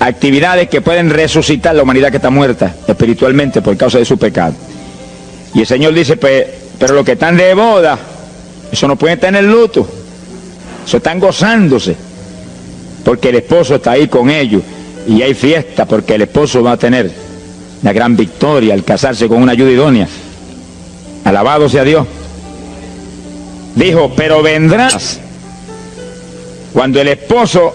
actividades que pueden resucitar la humanidad que está muerta espiritualmente por causa de su pecado. Y el Señor dice, pues, pero los que están de boda, eso no pueden tener luto, eso están gozándose, porque el esposo está ahí con ellos, y hay fiesta porque el esposo va a tener la gran victoria al casarse con una ayuda idónea. Alabado sea Dios. Dijo, pero vendrás cuando el esposo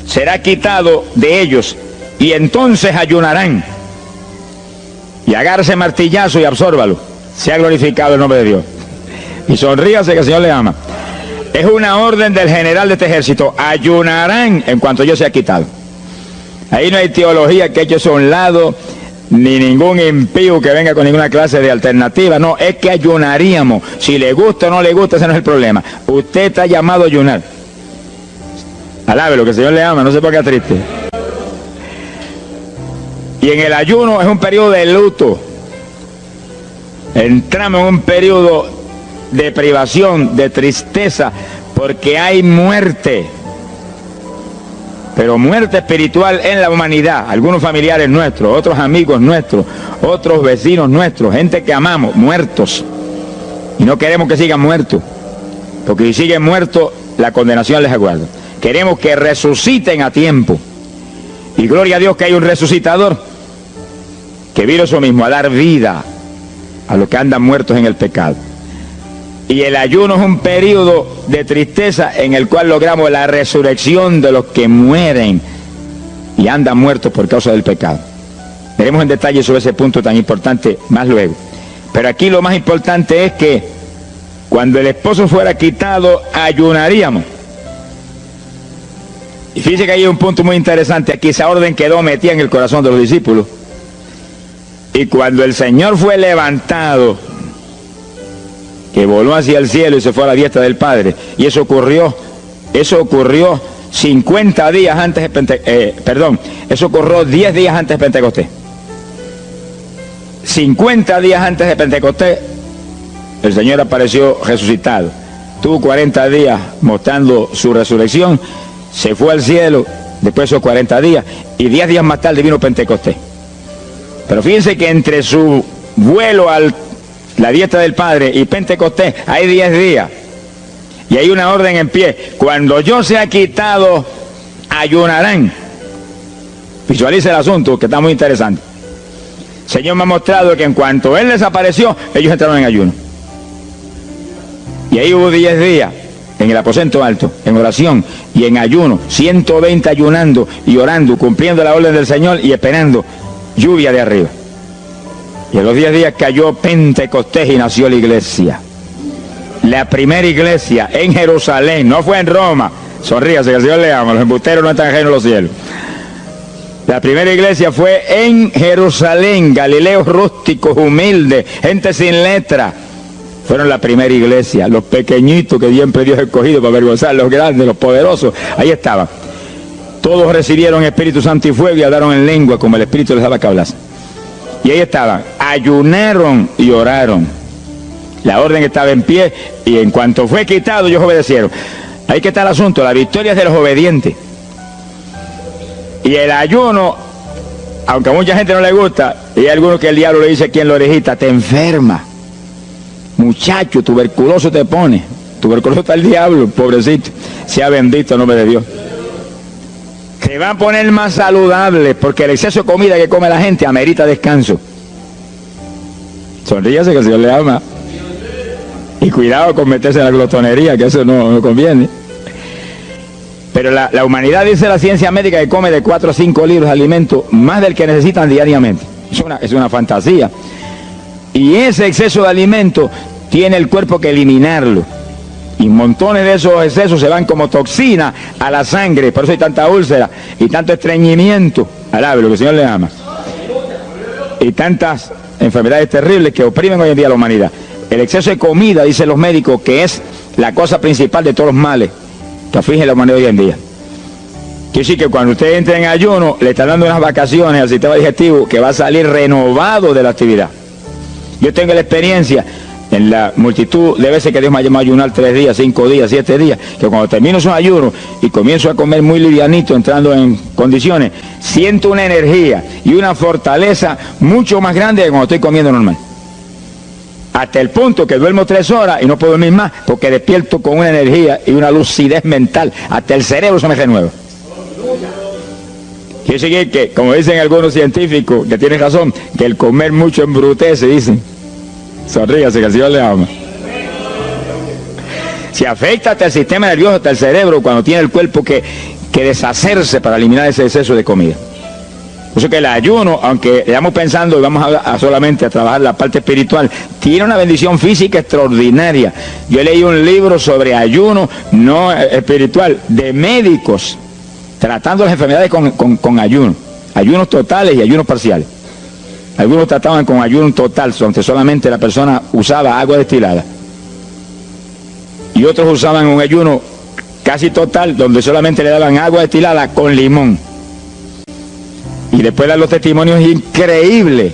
será quitado de ellos, y entonces ayunarán. Y agárrese martillazo y absórbalo. Sea glorificado el nombre de Dios. Y sonríase que el Señor le ama. Es una orden del general de este ejército. Ayunarán en cuanto yo sea quitado. Ahí no hay teología que eche eso a un lado, ni ningún impío que venga con ninguna clase de alternativa. No, es que ayunaríamos. Si le gusta o no le gusta, ese no es el problema. Usted está llamado a ayunar. Alábelo, que el Señor le ama, no se ponga triste. Y en el ayuno es un periodo de luto. Entramos en un periodo de privación, de tristeza, porque hay muerte. Pero muerte espiritual en la humanidad. Algunos familiares nuestros, otros amigos nuestros, otros vecinos nuestros, gente que amamos, muertos. Y no queremos que sigan muertos, porque si siguen muertos, la condenación les aguarda. Queremos que resuciten a tiempo. Y gloria a Dios que hay un resucitador que vino eso mismo, a dar vida a los que andan muertos en el pecado. Y el ayuno es un periodo de tristeza en el cual logramos la resurrección de los que mueren y andan muertos por causa del pecado. Veremos en detalle sobre ese punto tan importante más luego. Pero aquí lo más importante es que cuando el esposo fuera quitado, ayunaríamos. Y fíjense que hay un punto muy interesante aquí. Esa orden quedó metida en el corazón de los discípulos. Y cuando el Señor fue levantado, que voló hacia el cielo y se fue a la diestra del Padre, y eso ocurrió 50 días antes de Pentecostés, eso ocurrió 10 días antes de Pentecostés. 50 días antes de Pentecostés, el Señor apareció resucitado. Tuvo 40 días mostrando su resurrección, se fue al cielo después de esos 40 días, y 10 días más tarde vino Pentecostés. Pero fíjense que entre su vuelo a la diestra del Padre y Pentecostés hay 10 días. Y hay una orden en pie. Cuando yo sea quitado, ayunarán. Visualice el asunto, que está muy interesante. El Señor me ha mostrado que en cuanto Él desapareció, ellos entraron en ayuno. Y ahí hubo 10 días en el aposento alto, en oración y en ayuno. 120 ayunando y orando, cumpliendo la orden del Señor y esperando lluvia de arriba. Y en los 10 días cayó Pentecostés y nació la iglesia. La primera iglesia en Jerusalén, no fue en Roma. Sonríase, que el Señor le ama, los embusteros no están ajenos a los cielos. La primera iglesia fue en Jerusalén, galileos rústicos, humildes, gente sin letra. Fueron la primera iglesia, los pequeñitos que siempre Dios ha escogido para avergonzar, los grandes, los poderosos, ahí estaban. Todos recibieron Espíritu Santo y fuego y hablaron en lengua como el Espíritu les daba que hablasen. Y ahí estaban, ayunaron y oraron. La orden estaba en pie y en cuanto fue quitado, ellos obedecieron. Ahí que está el asunto, la victoria es de los obedientes. Y el ayuno, aunque a mucha gente no le gusta, y hay algunos que el diablo le dice aquí en la orejita, te enferma. Muchacho, tuberculoso te pone. Tuberculoso está el diablo, pobrecito. Sea bendito el nombre de Dios. Se va a poner más saludable porque el exceso de comida que come la gente amerita descanso. Sonríase que el Señor le ama. Y cuidado con meterse en la glotonería, que eso no conviene. Pero la humanidad, dice la ciencia médica, que come de 4 a 5 libros de alimento, más del que necesitan diariamente. Es una fantasía. Y ese exceso de alimento tiene el cuerpo que eliminarlo. Y montones de esos excesos se van como toxina a la sangre. Por eso hay tanta úlcera y tanto estreñimiento. Alábelo, que el Señor le ama. Y tantas enfermedades terribles que oprimen hoy en día a la humanidad. El exceso de comida, dicen los médicos, que es la cosa principal de todos los males que aflige la humanidad hoy en día. Quiere decir que cuando usted entra en ayuno, le está dando unas vacaciones al sistema digestivo que va a salir renovado de la actividad. Yo tengo la experiencia en la multitud de veces que Dios me ha llamado a ayunar 3 días, 5 días, 7 días, que cuando termino esos ayunos y comienzo a comer muy livianito, entrando en condiciones, siento una energía y una fortaleza mucho más grande que cuando estoy comiendo normal. Hasta el punto que duermo 3 horas y no puedo dormir más, porque despierto con una energía y una lucidez mental. Hasta el cerebro se me renueva. Quiere decir que, como dicen algunos científicos, que tienen razón, que el comer mucho embrutece, dicen. Sonríase, que el Señor le ama. Si afecta hasta el sistema nervioso, hasta el cerebro, cuando tiene el cuerpo que deshacerse para eliminar ese exceso de comida. Por eso que el ayuno, aunque estamos pensando y vamos solamente a trabajar la parte espiritual, tiene una bendición física extraordinaria. Yo leí un libro sobre ayuno no espiritual, de médicos, tratando las enfermedades con ayuno, ayunos totales y ayunos parciales. Algunos trataban con ayuno total, donde solamente la persona usaba agua destilada. Y otros usaban un ayuno casi total, donde solamente le daban agua destilada con limón. Y después dan los testimonios increíbles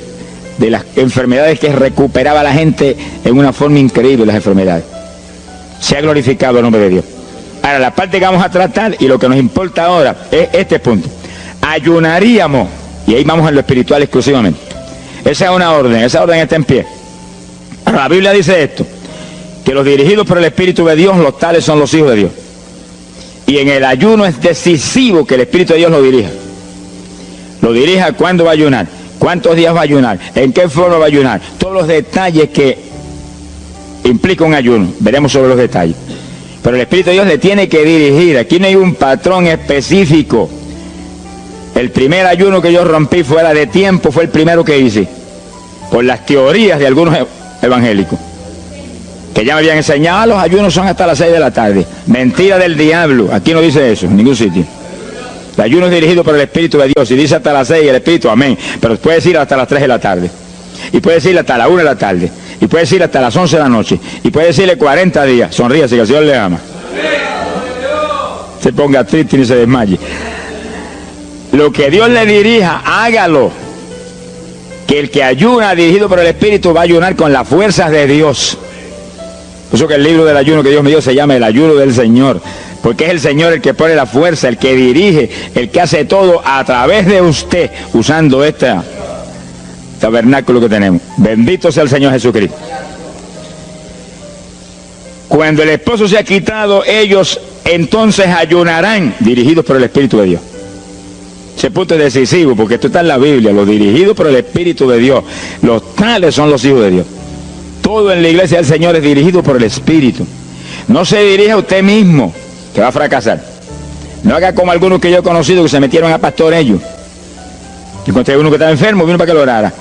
de las enfermedades que recuperaba la gente en una forma increíble, las enfermedades. Se ha glorificado el nombre de Dios. Ahora, la parte que vamos a tratar y lo que nos importa ahora es este punto. Ayunaríamos, y ahí vamos en lo espiritual exclusivamente. Esa es una orden, esa orden está en pie. La Biblia dice esto, que los dirigidos por el Espíritu de Dios, los tales son los hijos de Dios. Y en el ayuno es decisivo que el Espíritu de Dios lo dirija. Lo dirija cuándo va a ayunar, cuántos días va a ayunar, en qué forma va a ayunar. Todos los detalles que implica un ayuno, veremos sobre los detalles. Pero el Espíritu de Dios le tiene que dirigir, aquí no hay un patrón específico. El primer ayuno que yo rompí fuera de tiempo fue el primero que hice, por las teorías de algunos evangélicos, que ya me habían enseñado, los ayunos son hasta las 6 de la tarde. Mentira del diablo, aquí no dice eso, en ningún sitio. El ayuno es dirigido por el Espíritu de Dios, y dice hasta las 6 el Espíritu, amén, pero puede decir hasta las 3 de la tarde, y puede decir hasta las 1 de la tarde, y puede decir hasta las 11 de la noche, y puede decirle 40 días, sonríase que el Señor le ama. Se ponga triste y ni se desmaye. Lo que Dios le dirija, hágalo. Que el que ayuna dirigido por el Espíritu va a ayunar con las fuerzas de Dios. Por eso que el libro del ayuno que Dios me dio se llama el ayuno del Señor. Porque es el Señor el que pone la fuerza, el que dirige, el que hace todo a través de usted, usando este tabernáculo que tenemos. Bendito sea el Señor Jesucristo. Cuando el esposo se ha quitado, ellos entonces ayunarán, dirigidos por el Espíritu de Dios. Ese punto es decisivo, porque esto está en la Biblia, los dirigidos por el Espíritu de Dios, los tales son los hijos de Dios. Todo en la iglesia del Señor es dirigido por el Espíritu. No se dirija a usted mismo, que va a fracasar. No haga como algunos que yo he conocido que se metieron a pastor ellos. Yo encontré uno que estaba enfermo, vino para que lo orara.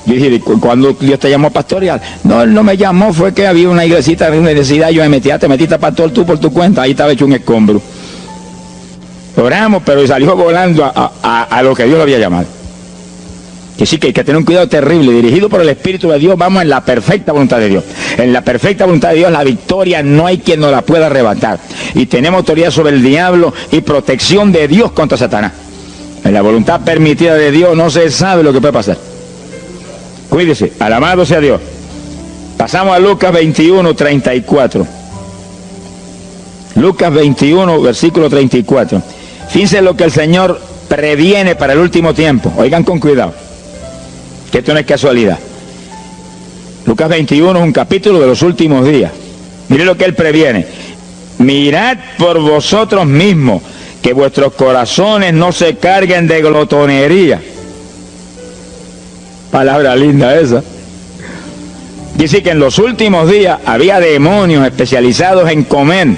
Yo dije, cuando Dios te llamó a pastorear, no, él no me llamó, fue que había una iglesita de necesidad, yo me metí, te metiste a pastor tú por tu cuenta, ahí estaba hecho un escombro. Oramos, pero salió volando a lo que Dios lo había llamado. Que sí, que hay que tener un cuidado terrible, dirigido por el Espíritu de Dios, vamos en la perfecta voluntad de Dios. En la perfecta voluntad de Dios, la victoria no hay quien nos la pueda arrebatar. Y tenemos autoridad sobre el diablo y protección de Dios contra Satanás. En la voluntad permitida de Dios no se sabe lo que puede pasar. Cuídese, alabado sea Dios. Pasamos a Lucas 21, 34. Lucas 21, versículo 34. Fíjense lo que el Señor previene para el último tiempo. Oigan con cuidado, que esto no es casualidad. Lucas 21 es un capítulo de los últimos días. Miren lo que Él previene. Mirad por vosotros mismos, que vuestros corazones no se carguen de glotonería. Palabra linda esa. Dice que en los últimos días había demonios especializados en comer,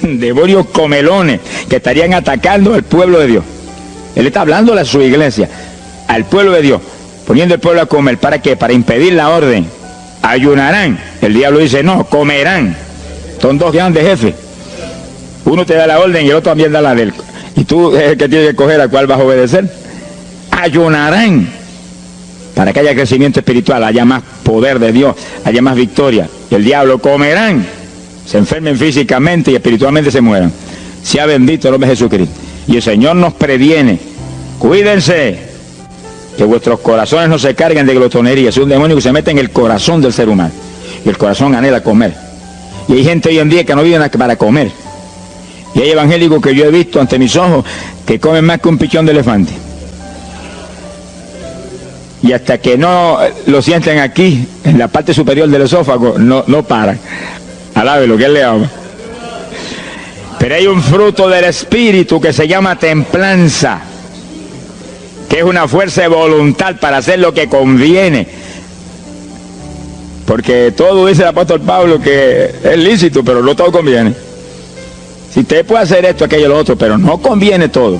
demonios comelones que estarían atacando al pueblo de Dios. Él está hablando a su iglesia, al pueblo de Dios, poniendo el pueblo a comer. ¿Para qué? Para impedir la orden. Ayunarán. El diablo dice, no, comerán. Son dos grandes jefes. Uno te da la orden y el otro también da la del. Y tú es el que tienes que escoger a cuál vas a obedecer. Ayunarán. Para que haya crecimiento espiritual, haya más poder de Dios, haya más victoria. Y el diablo comerán. Se enfermen físicamente y espiritualmente se mueran. Sea bendito el nombre de Jesucristo. Y el Señor nos previene. Cuídense, que vuestros corazones no se carguen de glotonería. Es un demonio que se mete en el corazón del ser humano. y el corazón anhela comer. Y hay gente hoy en día que no vive para comer. Y hay evangélicos que yo he visto ante mis ojos que comen más que un pichón de elefante. Y hasta que no lo sienten aquí, en la parte superior del esófago, no paran. Alabe lo que él le ama. Pero hay un fruto del Espíritu que se llama templanza, que es una fuerza de voluntad para hacer lo que conviene. Porque todo dice el apóstol Pablo que es lícito, pero no todo conviene. Si usted puede hacer esto, aquello, lo otro, pero no conviene todo.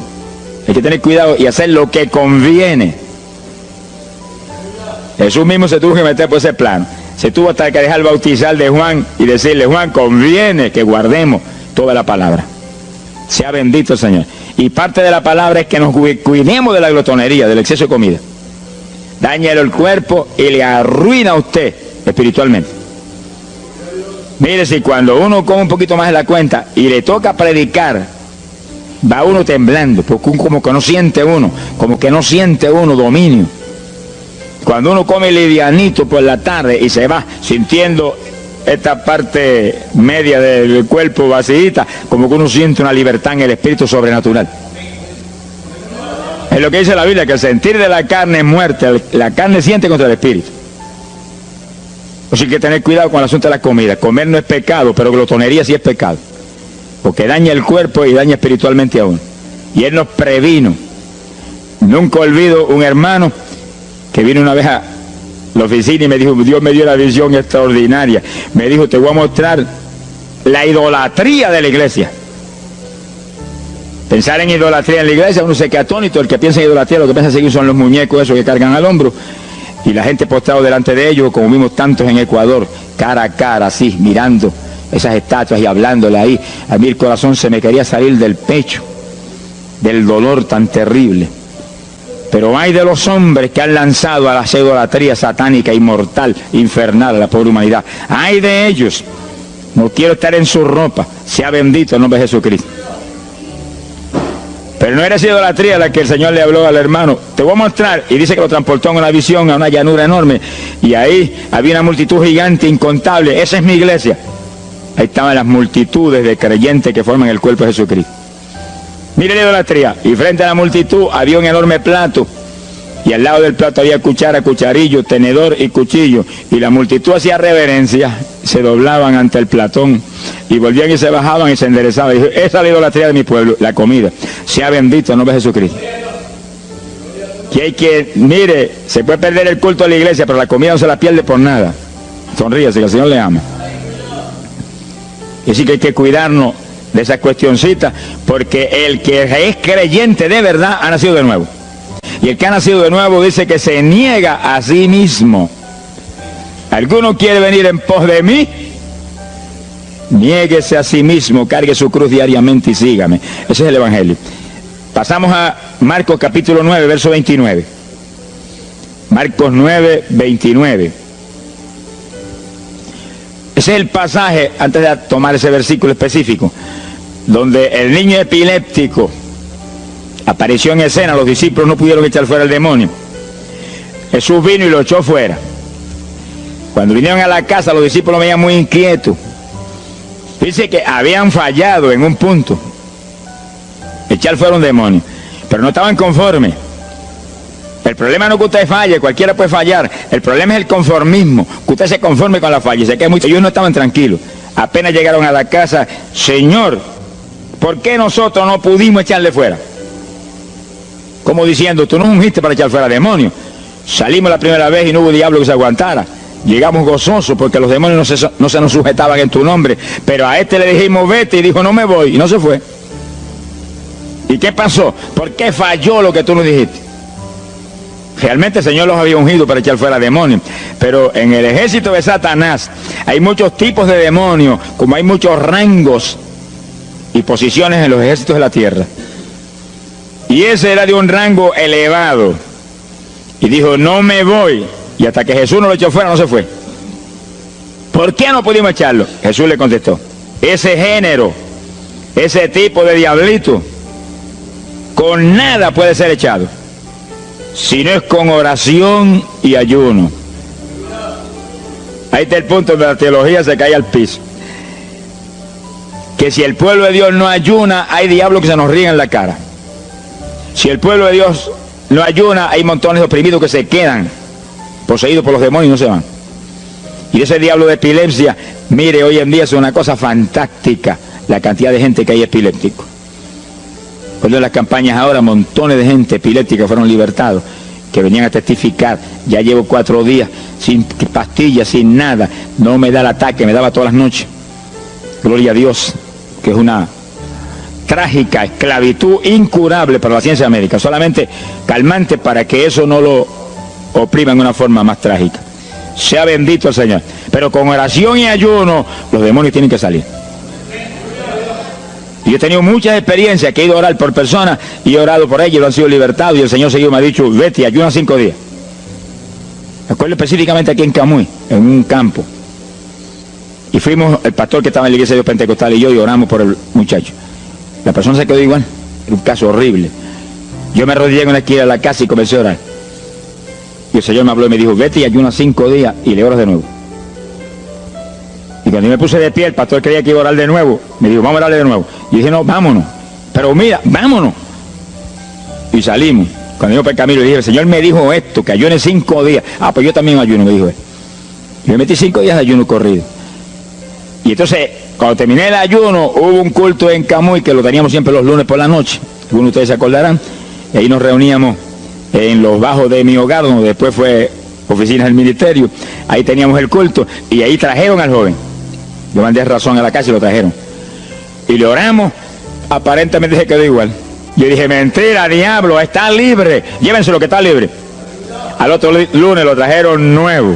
Hay que tener cuidado y hacer lo que conviene. Jesús mismo se tuvo que meter por ese plano. Se tuvo hasta que dejar bautizar de Juan y decirle: Juan, conviene que guardemos toda la palabra. Sea bendito el Señor. Y parte de la palabra es que nos cuidemos de la glotonería, del exceso de comida. Dañale el cuerpo y le arruina a usted espiritualmente. Mire, si cuando uno come un poquito más de la cuenta y le toca predicar, va uno temblando, porque como que no siente uno dominio. Cuando uno come livianito por la tarde y se va sintiendo esta parte media del cuerpo vacíita, como que uno siente una libertad en el espíritu sobrenatural. Es lo que dice la Biblia, que el sentir de la carne es muerte, la carne siente contra el espíritu. Así que hay que tener cuidado con el asunto de la comida. Comer no es pecado, pero glotonería sí es pecado, porque daña el cuerpo y daña espiritualmente a uno. Y Él nos previno. Nunca olvido un hermano que vino una vez a la oficina y me dijo: Dios me dio la visión extraordinaria. Me dijo: te voy a mostrar la idolatría de la iglesia. Pensar en idolatría en la iglesia, uno se queda atónito. El que piensa en idolatría, lo que piensa seguir son los muñecos esos que cargan al hombro, y la gente postrado delante de ellos, como vimos tantos en Ecuador, cara a cara, así, mirando esas estatuas y hablándole ahí. A mí el corazón se me quería salir del pecho, del dolor tan terrible. Pero hay de los hombres que han lanzado a la idolatría satánica, inmortal, infernal a la pobre humanidad. Hay de ellos. No quiero estar en su ropa. Sea bendito el nombre de Jesucristo. Pero no era esa idolatría la que el Señor le habló al hermano. Te voy a mostrar. Y dice que lo transportó en una visión a una llanura enorme. Y ahí había una multitud gigante, incontable. Esa es mi iglesia. Ahí estaban las multitudes de creyentes que forman el cuerpo de Jesucristo. Mire la idolatría. Y frente a la multitud había un enorme plato. Y al lado del plato había cuchara, cucharillo, tenedor y cuchillo. Y la multitud hacía reverencia. Se doblaban ante el platón. Y volvían y se bajaban y se enderezaban. Y dijo: esa es la idolatría de mi pueblo, la comida. Sea bendito el nombre de Jesucristo. Que hay que, mire, se puede perder el culto de la iglesia, pero la comida no se la pierde por nada. Sonríase, que el Señor le ama. Y así que hay que cuidarnos de esa cuestioncita, porque el que es creyente de verdad ha nacido de nuevo. Y el que ha nacido de nuevo dice que se niega a sí mismo. ¿Alguno quiere venir en pos de mí? Niéguese a sí mismo, cargue su cruz diariamente y sígame. Ese es el Evangelio. Pasamos a Marcos capítulo 9, verso 29. Marcos 9, 29. Ese es el pasaje, antes de tomar ese versículo específico, donde el niño epiléptico apareció en escena. Los discípulos no pudieron echar fuera el demonio. Jesús vino y lo echó fuera. Cuando vinieron a la casa, los discípulos lo veían muy inquietos. Dice que habían fallado en un punto, echar fuera un demonio, pero no estaban conformes. El problema no es que usted falle, cualquiera puede fallar. El problema es el conformismo, que usted se conforme con la falla. Sé que ellos no estaban tranquilos. Apenas llegaron a la casa: Señor, ¿por qué nosotros no pudimos echarle fuera? Como diciendo: tú nos ungiste para echar fuera demonios. Salimos la primera vez y no hubo diablo que se aguantara. Llegamos gozosos porque los demonios no se nos sujetaban en tu nombre. Pero a este le dijimos: vete, y dijo: no me voy, y no se fue. ¿Y qué pasó? ¿Por qué falló lo que tú nos dijiste? Realmente el Señor los había ungido para echar fuera demonios. Pero en el ejército de Satanás hay muchos tipos de demonios, como hay muchos rangos y posiciones en los ejércitos de la tierra. Y ese era de un rango elevado. Y dijo: no me voy. Y hasta que Jesús no lo echó fuera, no se fue. ¿Por qué no pudimos echarlo? Jesús le contestó: ese género, ese tipo de diablito, con nada puede ser echado, si no es con oración y ayuno. Ahí está el punto donde la teología se cae al piso. Que si el pueblo de Dios no ayuna, hay diablos que se nos ríen en la cara. Si el pueblo de Dios no ayuna, hay montones de oprimidos que se quedan poseídos por los demonios y no se van. Y ese diablo de epilepsia, mire, hoy en día es una cosa fantástica la cantidad de gente que hay epiléptico. Cuando en las campañas ahora, montones de gente epiléptica fueron libertados, que venían a testificar. Ya llevo 4 días sin pastillas, sin nada, no me da el ataque, me daba todas las noches. Gloria a Dios, que es una trágica esclavitud incurable para la ciencia médica, solamente calmante para que eso no lo oprima en una forma más trágica. Sea bendito el Señor. Pero con oración y ayuno, los demonios tienen que salir. Y yo he tenido muchas experiencias que he ido a orar por personas y he orado por ellos, lo han sido libertados y el Señor seguido me ha dicho, vete, ayuna 5 días. Me acuerdo específicamente aquí en Camuy, en un campo. Y fuimos, el pastor que estaba en la iglesia de Dios Pentecostal y yo, y oramos por el muchacho. La persona se quedó igual, era un caso horrible. Yo me arrodillé en una esquina de la casa y comencé a orar. Y el Señor me habló y me dijo, vete y ayuna 5 días y le oras de nuevo. Y cuando yo me puse de pie, el pastor creía que iba a orar de nuevo. Me dijo, vamos a orarle de nuevo. Y dije, no, vámonos. Pero mira, vámonos. Y salimos. Cuando yo por el camino le dije, el Señor me dijo esto, que ayune 5 días. Ah, pues yo también ayuno, me dijo él. Y me metí 5 días de ayuno corrido. Y entonces, cuando terminé el ayuno, hubo un culto en Camuy, que lo teníamos siempre los lunes por la noche. Algunos de ustedes se acordarán. Y ahí nos reuníamos en los bajos de mi hogar, donde después fue oficinas del ministerio. Ahí teníamos el culto y ahí trajeron al joven. Yo mandé razón a la casa y lo trajeron. Y le oramos, aparentemente se quedó igual. Yo dije, mentira, diablo, está libre. Llévense lo que está libre. Al otro lunes lo trajeron nuevo.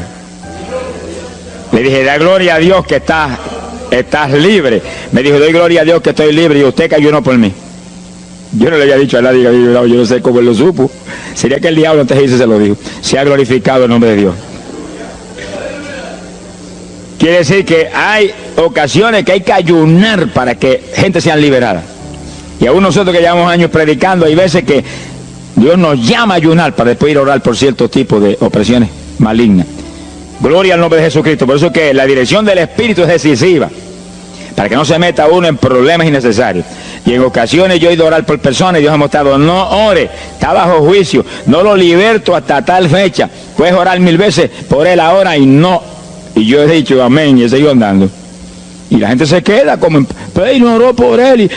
Le dije, da gloria a Dios que estás libre. Me dijo, doy gloria a Dios que estoy libre y usted que ayunó por mí. Yo no le había dicho a nadie que había ayunado, yo no sé cómo él lo supo. Sería que el diablo antes de irse se lo dijo. Se ha glorificado el nombre de Dios. Quiere decir que hay ocasiones que hay que ayunar para que gente sea liberada. Y aún nosotros que llevamos años predicando, hay veces que Dios nos llama a ayunar para después ir a orar por ciertos tipos de opresiones malignas. Gloria al nombre de Jesucristo. Por eso que la dirección del Espíritu es decisiva, para que no se meta uno en problemas innecesarios. Y en ocasiones yo he ido a orar por personas y Dios ha mostrado, no ore, está bajo juicio, no lo liberto hasta tal fecha. Puedes orar 1000 veces por él ahora y no. Y yo he dicho amén y he seguido andando. Y la gente se queda como, pero él no oró por él. Y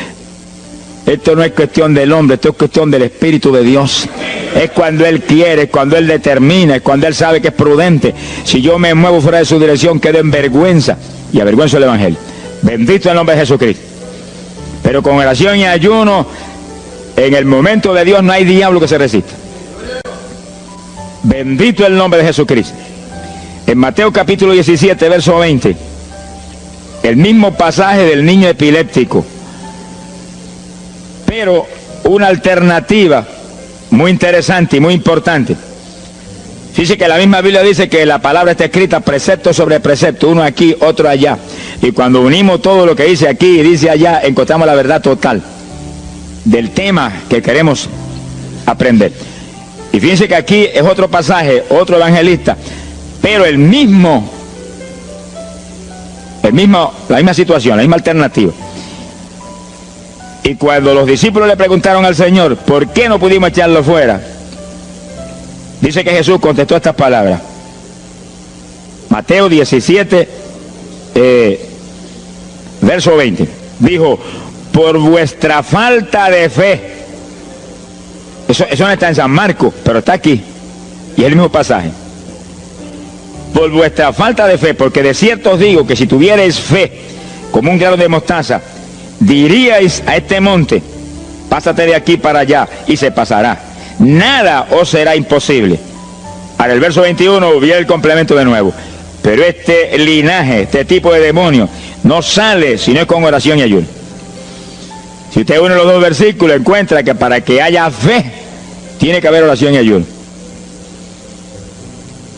esto no es cuestión del hombre, esto es cuestión del Espíritu de Dios. Es cuando Él quiere, es cuando Él determina, es cuando Él sabe que es prudente. Si yo me muevo fuera de su dirección, quedo en vergüenza y avergüenzo el Evangelio. Bendito el nombre de Jesucristo. Pero con oración y ayuno, en el momento de Dios no hay diablo que se resista. Bendito el nombre de Jesucristo. En Mateo capítulo 17, verso 20, el mismo pasaje del niño epiléptico, pero una alternativa muy interesante y muy importante. Fíjese que la misma Biblia dice que la palabra está escrita precepto sobre precepto, uno aquí, otro allá. Y cuando unimos todo lo que dice aquí y dice allá, encontramos la verdad total del tema que queremos aprender. Y fíjense que aquí es otro pasaje, otro evangelista, pero la misma situación, la misma alternativa. Y cuando los discípulos le preguntaron al Señor, ¿por qué no pudimos echarlo fuera? Dice que Jesús contestó estas palabras. Mateo 17, verso 20. Dijo, por vuestra falta de fe. Eso no está en San Marcos, pero está aquí. Y es el mismo pasaje. Por vuestra falta de fe, porque de cierto os digo que si tuvierais fe como un grano de mostaza, diríais a este monte, pásate de aquí para allá, y se pasará. Nada os será imposible. Ahora el verso 21 viene el complemento de nuevo. Pero este linaje, este tipo de demonio, no sale si no es con oración y ayuno. Si usted une los dos versículos, encuentra que para que haya fe, tiene que haber oración y ayuno.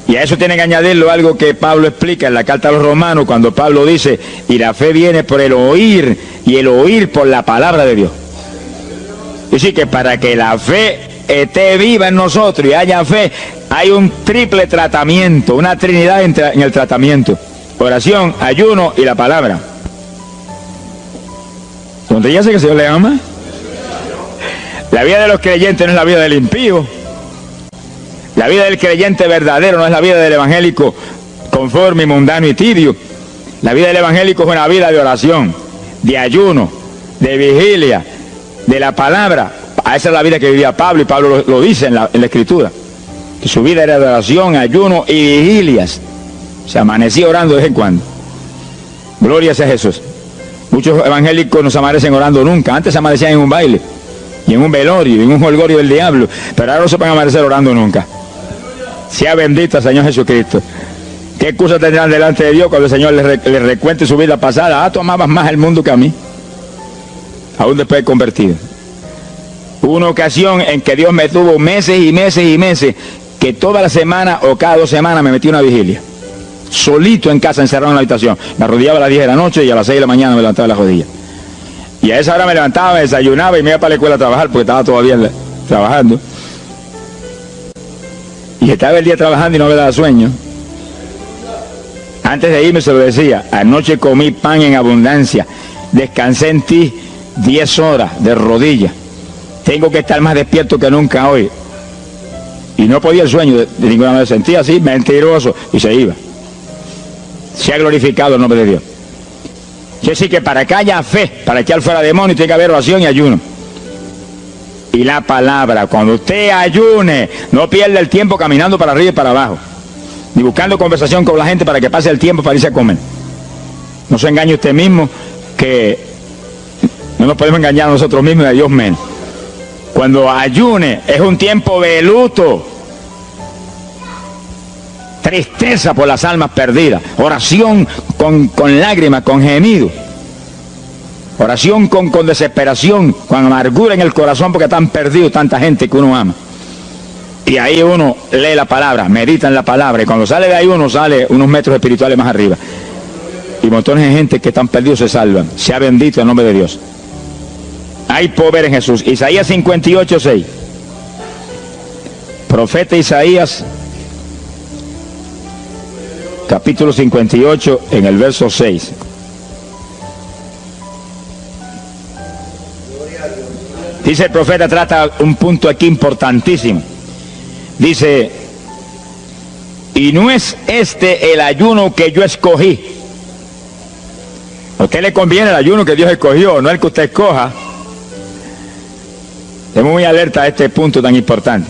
Y a eso tiene que añadirlo algo que Pablo explica en la carta a los Romanos, cuando Pablo dice, y la fe viene por el oír, y el oír por la palabra de Dios. Es decir, que para que la fe esté viva en nosotros y haya fe, hay un triple tratamiento, una trinidad en el tratamiento. oración, ayuno y la palabra. ¿Donde ya sé que el Señor le ama? La vida de los creyentes no es la vida del impío. La vida del creyente verdadero no es la vida del evangélico conforme, mundano y tibio. La vida del evangélico es una vida de oración, de ayuno, de vigilia, de la palabra. Esa es la vida que vivía Pablo, y Pablo lo dice en la Escritura, que su vida era de oración, ayuno y vigilias. Se amanecía orando de vez en cuando. Gloria sea Jesús. Muchos evangélicos no se amanecen orando nunca. Antes se amanecían en un baile, y en un velorio, y en un jolgorio del diablo, pero ahora no se van a amanecer orando nunca. Sea bendito el Señor Jesucristo. ¿Qué excusa tendrán delante de Dios cuando el Señor les recuente su vida pasada? Ah, tú amabas más el mundo que a mí, aún después de convertido. Hubo una ocasión en que Dios me tuvo meses y meses y meses, que toda la semana o cada 2 semanas me metí una vigilia, solito en casa, encerrado en la habitación. Me arrodillaba a las 10 de la noche y a las 6 de la mañana me levantaba las rodillas. Y a esa hora me levantaba, me desayunaba y me iba para la escuela a trabajar, porque estaba todavía trabajando. Y estaba el día trabajando y no me daba sueño. Antes de irme se lo decía: anoche comí pan en abundancia, descansé en ti 10 horas de rodillas, tengo que estar más despierto que nunca hoy. Y no podía el sueño de ninguna manera, sentía así, mentiroso, y se iba. Se ha glorificado el nombre de Dios. Quiere decir que para que haya fe, para echar fuera demonios, tiene que haber oración y ayuno. Y la palabra, cuando usted ayune, no pierda el tiempo caminando para arriba y para abajo, ni buscando conversación con la gente para que pase el tiempo para irse a comer. No se engañe usted mismo, que no nos podemos engañar a nosotros mismos y a Dios menos. Cuando ayune es un tiempo de luto, tristeza por las almas perdidas, oración con lágrimas, con gemidos, oración con desesperación, con amargura en el corazón porque están perdidos tanta gente que uno ama. Y ahí uno lee la palabra, medita en la palabra, y cuando sale de ahí uno sale unos metros espirituales más arriba. Y montones de gente que están perdidos se salvan. Sea bendito el nombre de Dios. Hay poder en Jesús. Isaías 58:6. Profeta Isaías, capítulo 58, en el verso 6. Dice el profeta, trata un punto aquí importantísimo. Dice: y no es este el ayuno que yo escogí. A usted le conviene el ayuno que Dios escogió, no el que usted escoja. Estemos muy alerta a este punto tan importante.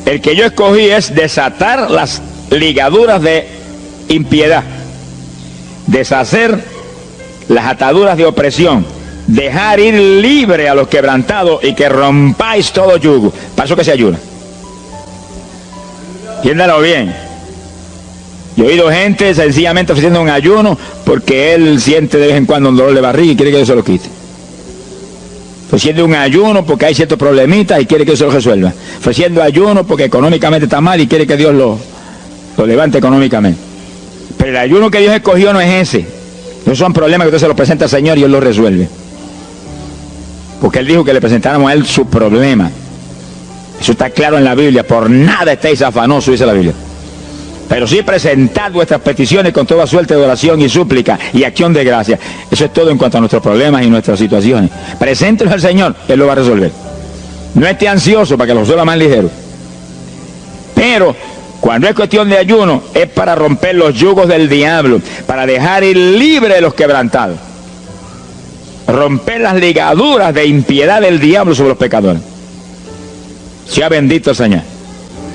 El que yo escogí es desatar las ligaduras de impiedad, deshacer las ataduras de opresión, dejar ir libre a los quebrantados y que rompáis todo yugo. Para eso que se ayuna. Entiéndalo bien. Yo he oído gente sencillamente ofreciendo un ayuno porque él siente de vez en cuando un dolor de barriga y quiere que Dios se lo quite. Ofreciendo un ayuno porque hay ciertos problemitas y quiere que Dios se lo resuelva. Ofreciendo ayuno porque económicamente está mal y quiere que Dios lo levante económicamente. Pero el ayuno que Dios escogió no es ese. Esos son problemas que usted se los presenta al Señor y Él los resuelve. Porque Él dijo que le presentáramos a Él su problema. Eso está claro en la Biblia. Por nada estéis afanosos, dice la Biblia. Pero sí presentad vuestras peticiones con toda suerte de oración y súplica y acción de gracia. Eso es todo en cuanto a nuestros problemas y nuestras situaciones. Preséntelos al Señor, Él lo va a resolver. No esté ansioso para que lo resuelva más ligero. Pero cuando es cuestión de ayuno, es para romper los yugos del diablo, para dejar ir libre de los quebrantados. Romper las ligaduras de impiedad del diablo sobre los pecadores. Sea bendito el Señor.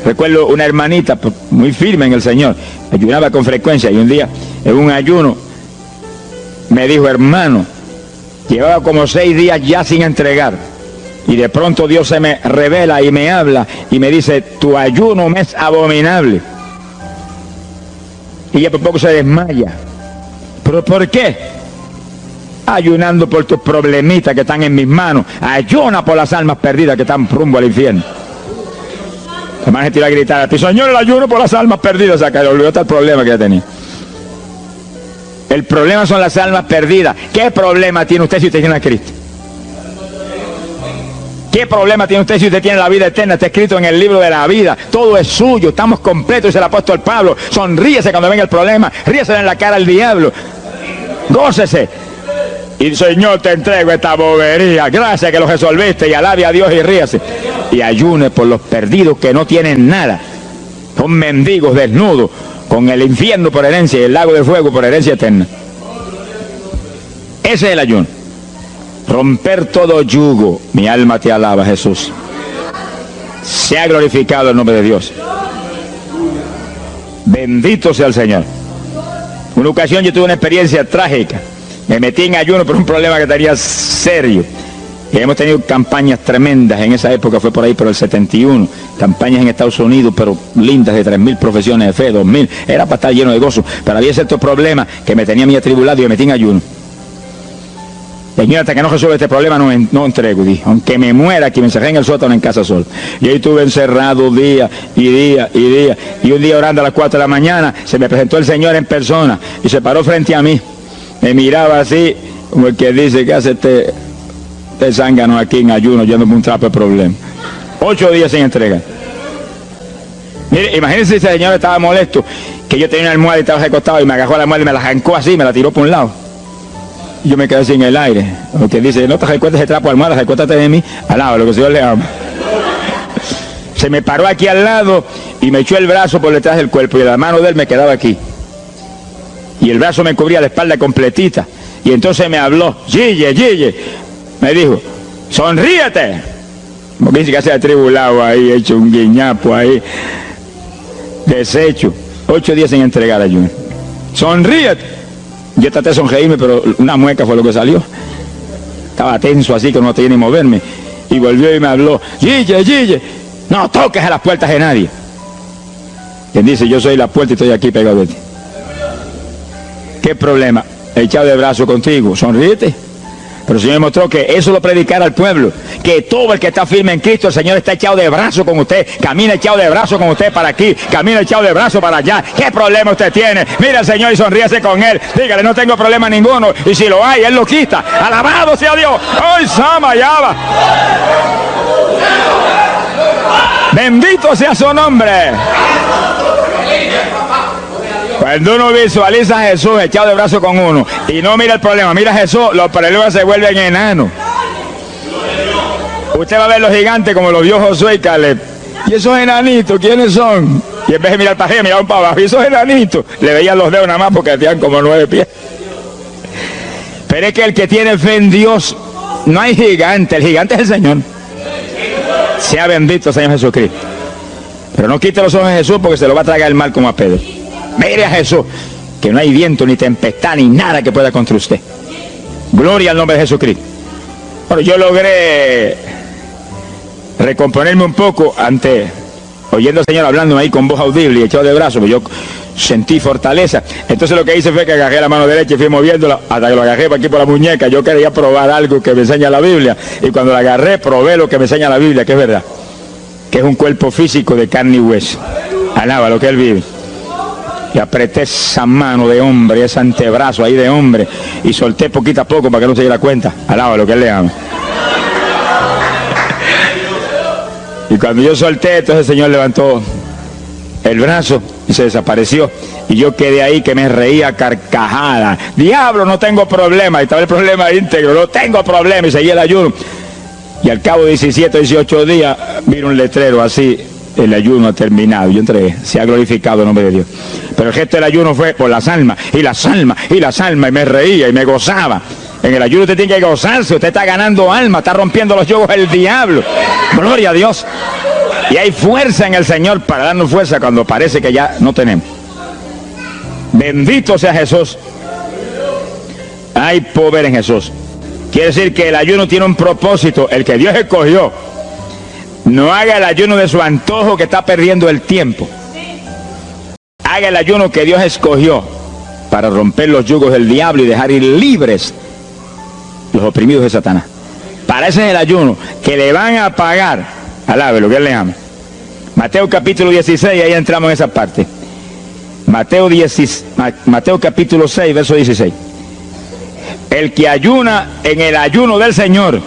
Recuerdo una hermanita muy firme en el Señor, ayunaba con frecuencia, y un día en un ayuno me dijo: hermano, llevaba como 6 días ya sin entregar, y de pronto Dios se me revela y me habla y me dice: tu ayuno me es abominable. Y ella por poco se desmaya. ¿Pero por qué? Ayunando por tus problemitas que están en mis manos. Ayuna por las almas perdidas que están rumbo al infierno. Además gente iba a gritar a ti: Señor, el ayuno por las almas perdidas. O sea, que le olvidó el problema que ya tenía. El problema son las almas perdidas. ¿Qué problema tiene usted si usted tiene a Cristo? ¿Qué problema tiene usted si usted tiene la vida eterna? Está escrito en el libro de la vida. Todo es suyo, estamos completos, dice el apóstol Pablo. Sonríese cuando venga el problema, ríese en la cara al diablo. Gócese. Y Señor, te entrego esta bobería. Gracias que lo resolviste, y alabe a Dios y ríase. Y ayune por los perdidos que no tienen nada. Son mendigos desnudos, con el infierno por herencia y el lago de fuego por herencia eterna. Ese es el ayuno. Romper todo yugo. Mi alma te alaba, Jesús. Sea glorificado el nombre de Dios. Bendito sea el Señor. Una ocasión yo tuve una experiencia trágica. Me metí en ayuno por un problema que tenía serio. Y hemos tenido campañas tremendas en esa época, fue por ahí por el 71. Campañas en Estados Unidos, pero lindas, de 3.000 profesiones de fe, 2.000. Era para estar lleno de gozo. Pero había ciertos problemas que me tenía a mí atribulado y me metí en ayuno. Señor, hasta que no resuelva este problema no entrego, dije. Aunque me muera aquí, me encerré en el sótano en casa solo. Y ahí estuve encerrado día y día y día. Y un día orando a las 4 de la mañana, se me presentó el Señor en persona y se paró frente a mí. Me miraba así, como el que dice, ¿qué hace este zángano aquí en ayuno, yéndome un trapo de problema? 8 días sin entrega. Mire, imagínense si el Señor estaba molesto, que yo tenía una almohada y estaba recostado y me agarró la almohada y me la arrancó así, me la tiró por un lado. Y yo me quedé sin el aire. Lo que dice, no te recuerdes de trapo de almohada, recuéstate de mí, al lado, lo que el Señor le ama. Se me paró aquí al lado y me echó el brazo por detrás del cuerpo y la mano de él me quedaba aquí. Y el brazo me cubría la espalda completita. Y entonces me habló, Gille, me dijo, sonríete. Porque dice que se ha atribulado ahí, hecho un guiñapo ahí, deshecho. 8 días sin entregar ayuno. Sonríete. Yo traté de sonreírme, pero una mueca fue lo que salió. Estaba tenso así que no tenía ni moverme. Y volvió y me habló, Gille, no toques a las puertas de nadie. Quien dice, yo soy la puerta y estoy aquí pegado de ti. ¿Qué problema? Echado de brazo contigo, sonríete. Pero el Señor me mostró que eso lo predicara al pueblo, que todo el que está firme en Cristo, el Señor está echado de brazo con usted, camina echado de brazo con usted para aquí, camina echado de brazo para allá. ¿Qué problema usted tiene? Mira al Señor y sonríese con Él, dígale, no tengo problema ninguno, y si lo hay, Él lo quita. Alabado sea Dios. ¡Ay, Sama, Yaba! Bendito sea su nombre. Cuando uno visualiza a Jesús echado de brazo con uno y no mira el problema, mira a Jesús, los problemas se vuelven enanos. Usted va a ver los gigantes como los vio Josué y Caleb. ¿Y esos enanitos quiénes son? Y en vez de mirar para arriba, miraban para abajo. ¿Y esos enanitos? Le veían los dedos nada más porque tenían como 9 pies. Pero es que el que tiene fe en Dios, no hay gigante, el gigante es el Señor. Sea bendito Señor Jesucristo. Pero no quite los ojos de Jesús porque se lo va a tragar el mal como a Pedro. Mire a Jesús, que no hay viento, ni tempestad, ni nada que pueda contra usted. Gloria al nombre de Jesucristo. Bueno, yo logré recomponerme un poco oyendo al Señor hablando ahí con voz audible y echado de brazos, yo sentí fortaleza. Entonces lo que hice fue que agarré la mano derecha y fui moviéndola hasta que lo agarré por aquí por la muñeca. Yo quería probar algo que me enseña la Biblia, y cuando la agarré probé lo que me enseña la Biblia, que es verdad, que es un cuerpo físico de carne y hueso. Alaba lo que Él vive. Y apreté esa mano de hombre, ese antebrazo ahí de hombre, y solté poquito a poco para que no se diera cuenta. Alaba lo que Él le ama. Y cuando yo solté, entonces el Señor levantó el brazo y se desapareció. Y yo quedé ahí que me reía carcajada. Diablo, no tengo problema. Y estaba el problema íntegro, no tengo problema. Y seguí el ayuno. Y al cabo de 17, 18 días, vino un letrero así: el ayuno ha terminado. Yo entregué, se ha glorificado el nombre de Dios. Pero el gesto del ayuno fue por las almas, y las almas, y las almas, y me reía y me gozaba. En el ayuno usted tiene que gozarse, usted está ganando alma, está rompiendo los yugos del diablo. Gloria a Dios. Y hay fuerza en el Señor para darnos fuerza cuando parece que ya no tenemos. Bendito sea Jesús. Hay poder en Jesús. Quiere decir que el ayuno tiene un propósito, el que Dios escogió. No haga el ayuno de su antojo, que está perdiendo el tiempo. Haga el ayuno que Dios escogió para romper los yugos del diablo y dejar ir libres los oprimidos de Satanás. Para ese es el ayuno que le van a pagar. Alabe lo que Él le ama. Mateo capítulo 16, ahí entramos en esa parte. Mateo capítulo 6, verso 16. El que ayuna en el ayuno del Señor,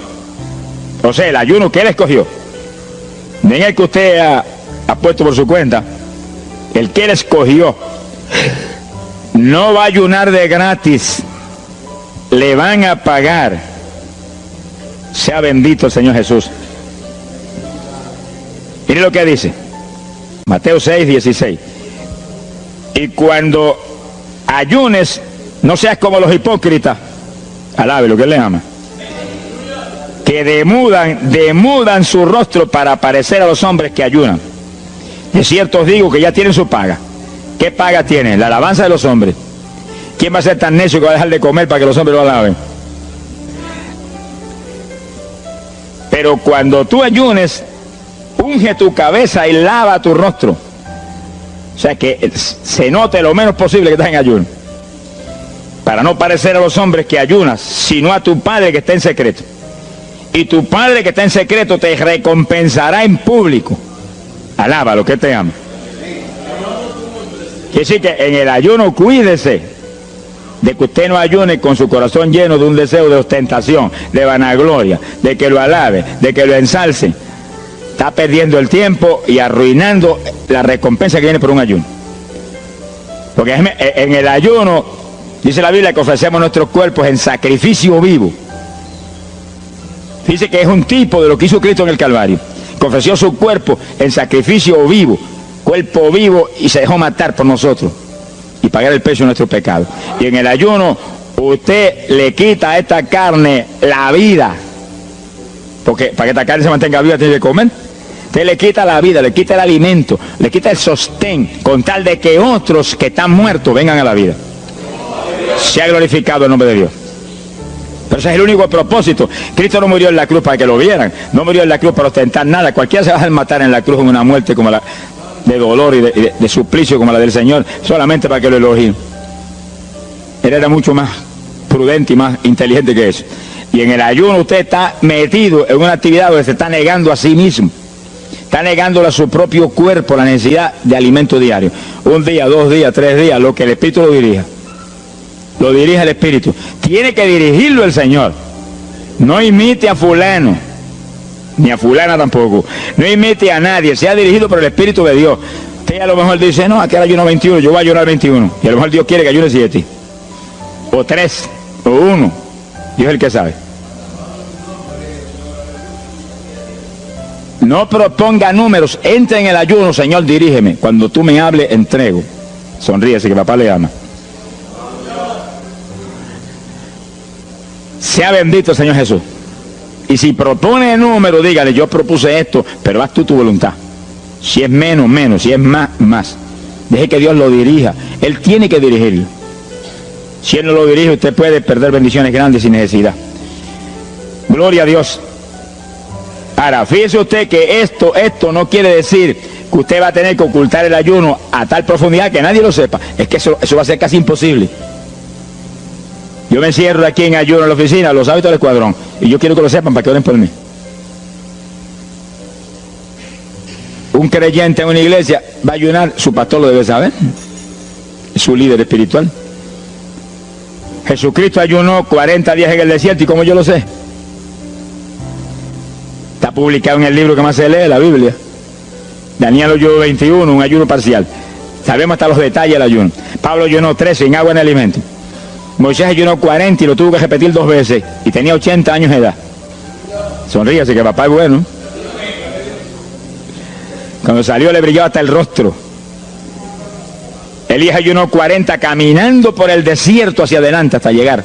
O sea, el ayuno que él escogió, no es el que usted ha puesto por su cuenta, el que él escogió, no va a ayunar de gratis, le van a pagar. Sea bendito el Señor Jesús. Mire lo que dice Mateo 6:16. Y cuando ayunes, no seas como los hipócritas, alabe lo que él le ama, que demudan su rostro para parecer a los hombres que ayunan. De cierto os digo que ya tienen su paga. ¿Qué paga tienen? La alabanza de los hombres. ¿Quién va a ser tan necio que va a dejar de comer para que los hombres lo alaben? Pero cuando tú ayunes, unge tu cabeza y lava tu rostro. O sea, que se note lo menos posible que estás en ayuno, para no parecer a los hombres que ayunas, sino a tu Padre que está en secreto. Y tu Padre que está en secreto te recompensará en público. Alaba lo que te ama. Quiere decir que en el ayuno cuídese de que usted no ayune con su corazón lleno de un deseo de ostentación, de vanagloria, de que lo alabe, de que lo ensalce. Está perdiendo el tiempo y arruinando la recompensa que viene por un ayuno. Porque en el ayuno, dice la Biblia, que ofrecemos nuestros cuerpos en sacrificio vivo. Dice que es un tipo de lo que hizo Cristo en el Calvario, que ofreció su cuerpo en sacrificio vivo, cuerpo vivo, y se dejó matar por nosotros y pagar el precio de nuestro pecado. Y en el ayuno usted le quita a esta carne la vida, porque para que esta carne se mantenga viva tiene que comer. Usted le quita la vida, le quita el alimento, le quita el sostén, con tal de que otros que están muertos vengan a la vida. Sea glorificado el nombre de Dios. Pero ese es el único propósito. Cristo no murió en la cruz para que lo vieran, no murió en la cruz para ostentar nada. Cualquiera se va a matar en la cruz en una muerte como la de dolor y de suplicio como la del Señor, solamente para que lo elogien. Él era mucho más prudente y más inteligente que eso. Y en el ayuno usted está metido en una actividad donde se está negando a sí mismo, está negándole a su propio cuerpo la necesidad de alimento diario. Un día, 2 días, 3 días, lo que el Espíritu lo dirija. Lo dirige el Espíritu. Tiene que dirigirlo el Señor. No imite a fulano, ni a fulana tampoco. No imite a nadie, sea dirigido por el Espíritu de Dios. Usted a lo mejor dice, no, aquí ayuno 21, yo voy a ayunar 21. Y a lo mejor Dios quiere que ayune 7. O 3, o 1. Dios es el que sabe. No proponga números, entre en el ayuno, Señor, dirígeme. Cuando tú me hables, entrego. Sonríese que papá le ama. Sea bendito el Señor Jesús. Y si propone número, dígale, yo propuse esto, pero haz tú tu voluntad. Si es menos, menos, si es más, más. Deje que Dios lo dirija. Él tiene que dirigirlo. Si Él no lo dirige, usted puede perder bendiciones grandes sin necesidad. Gloria a Dios. Ahora, fíjese usted que esto no quiere decir que usted va a tener que ocultar el ayuno a tal profundidad que nadie lo sepa. Es que eso va a ser casi imposible. Yo me encierro aquí en ayuno en la oficina, los hábitos del escuadrón, y yo quiero que lo sepan para que oren por mí. Un creyente en una iglesia va a ayunar, su pastor lo debe saber, es su líder espiritual. Jesucristo ayunó 40 días en el desierto, ¿y cómo yo lo sé? Está publicado en el libro que más se lee, la Biblia. Daniel ayunó 21, un ayuno parcial. Sabemos hasta los detalles del ayuno. Pablo ayunó 13 sin agua ni alimento. Moisés ayunó 40 y lo tuvo que repetir 2 veces. Y tenía 80 años de edad. Sonríase que papá es bueno. Cuando salió le brilló hasta el rostro. Elías ayunó 40 caminando por el desierto hacia adelante hasta llegar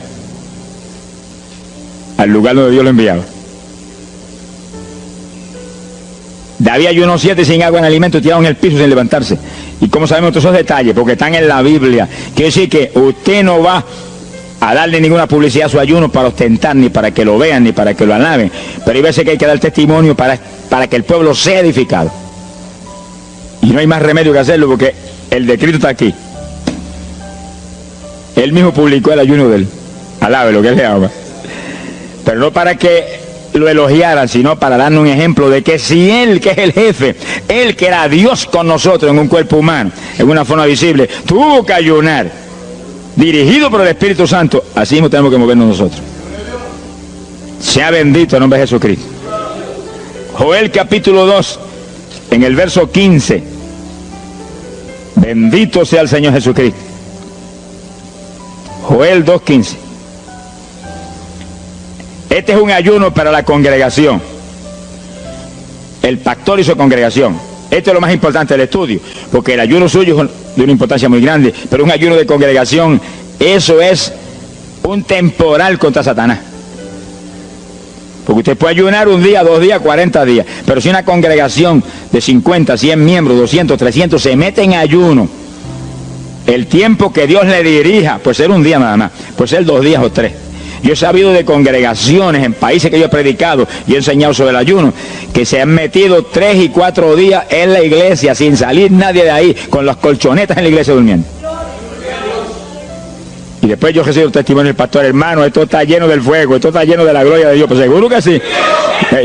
al lugar donde Dios lo enviaba. David ayunó 7 sin agua ni alimento, tirado en el piso sin levantarse. ¿Y cómo sabemos todos esos detalles? Porque están en la Biblia. Quiere decir que usted no va a darle ninguna publicidad a su ayuno para ostentar, ni para que lo vean, ni para que lo alaben. Pero hay veces que hay que dar testimonio para que el pueblo sea edificado. Y no hay más remedio que hacerlo porque el decreto está aquí. Él mismo publicó el ayuno de él. Alabe lo que él le ama. Pero no para que lo elogiaran, sino para darnos un ejemplo de que si Él, que es el jefe, Él que era Dios con nosotros en un cuerpo humano, en una forma visible, tuvo que ayunar, dirigido por el Espíritu Santo, así mismo tenemos que movernos nosotros. Sea bendito el nombre de Jesucristo. Joel capítulo 2, en el verso 15. Bendito sea el Señor Jesucristo. Joel 2:15. Este es un ayuno para la congregación. El pastor y su congregación. Esto es lo más importante del estudio, porque el ayuno suyo es de una importancia muy grande, pero un ayuno de congregación, eso es un temporal contra Satanás. Porque usted puede ayunar un día, 2 días, 40 días, pero si una congregación de 50, 100 miembros, 200, 300 se mete en ayuno, el tiempo que Dios le dirija, puede ser un día nada más, puede ser 2 días o 3. Yo he sabido de congregaciones en países que yo he predicado y he enseñado sobre el ayuno, que se han metido 3 y 4 días en la iglesia sin salir nadie de ahí, con las colchonetas en la iglesia durmiendo. Y después yo recibo el testimonio del pastor: hermano, esto está lleno del fuego, esto está lleno de la gloria de Dios. Pues seguro que sí,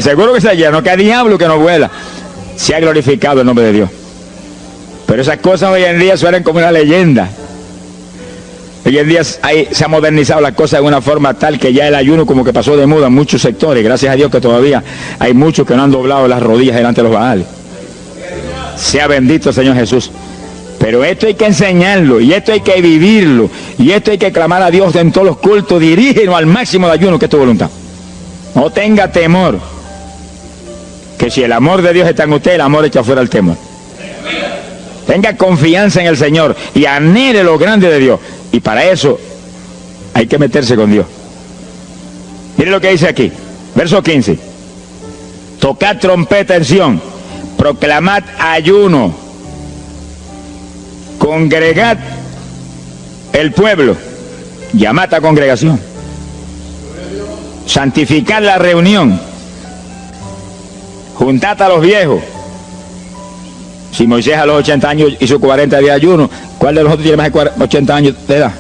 seguro que está lleno, que hay diablo que no vuela. Se ha glorificado el nombre de Dios. Pero esas cosas hoy en día suenan como una leyenda. Hoy en día se ha modernizado las cosas de una forma tal que ya el ayuno como que pasó de moda en muchos sectores. Gracias a Dios que todavía hay muchos que no han doblado las rodillas delante de los Baales. Sea bendito el Señor Jesús. Pero esto hay que enseñarlo, y esto hay que vivirlo, y esto hay que clamar a Dios en todos los cultos: dirígenos al máximo de ayuno, que es tu voluntad. No tenga temor, que si el amor de Dios está en usted, el amor echa fuera el temor. Tenga confianza en el Señor y anhele lo grande de Dios. Y para eso hay que meterse con Dios. Mire lo que dice aquí, verso 15. Tocad trompeta en Sión, proclamad ayuno, congregad el pueblo, llamad a congregación, santificad la reunión, juntad a los viejos. Si Moisés a los 80 años hizo 40 días de ayuno, ¿cuál de los otros tiene más de 80 años de edad?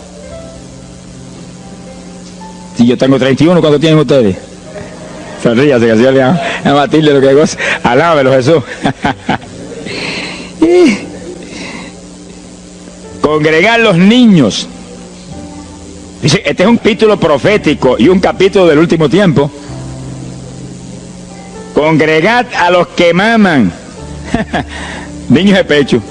Si yo tengo 31, ¿cuánto tienen ustedes? Sonríase, que así le a Matilde lo que goza. Alábelo, Jesús. Congregar los niños. Dice, este es un capítulo profético y un capítulo del último tiempo. Congregad a los que maman. Niños de pecho.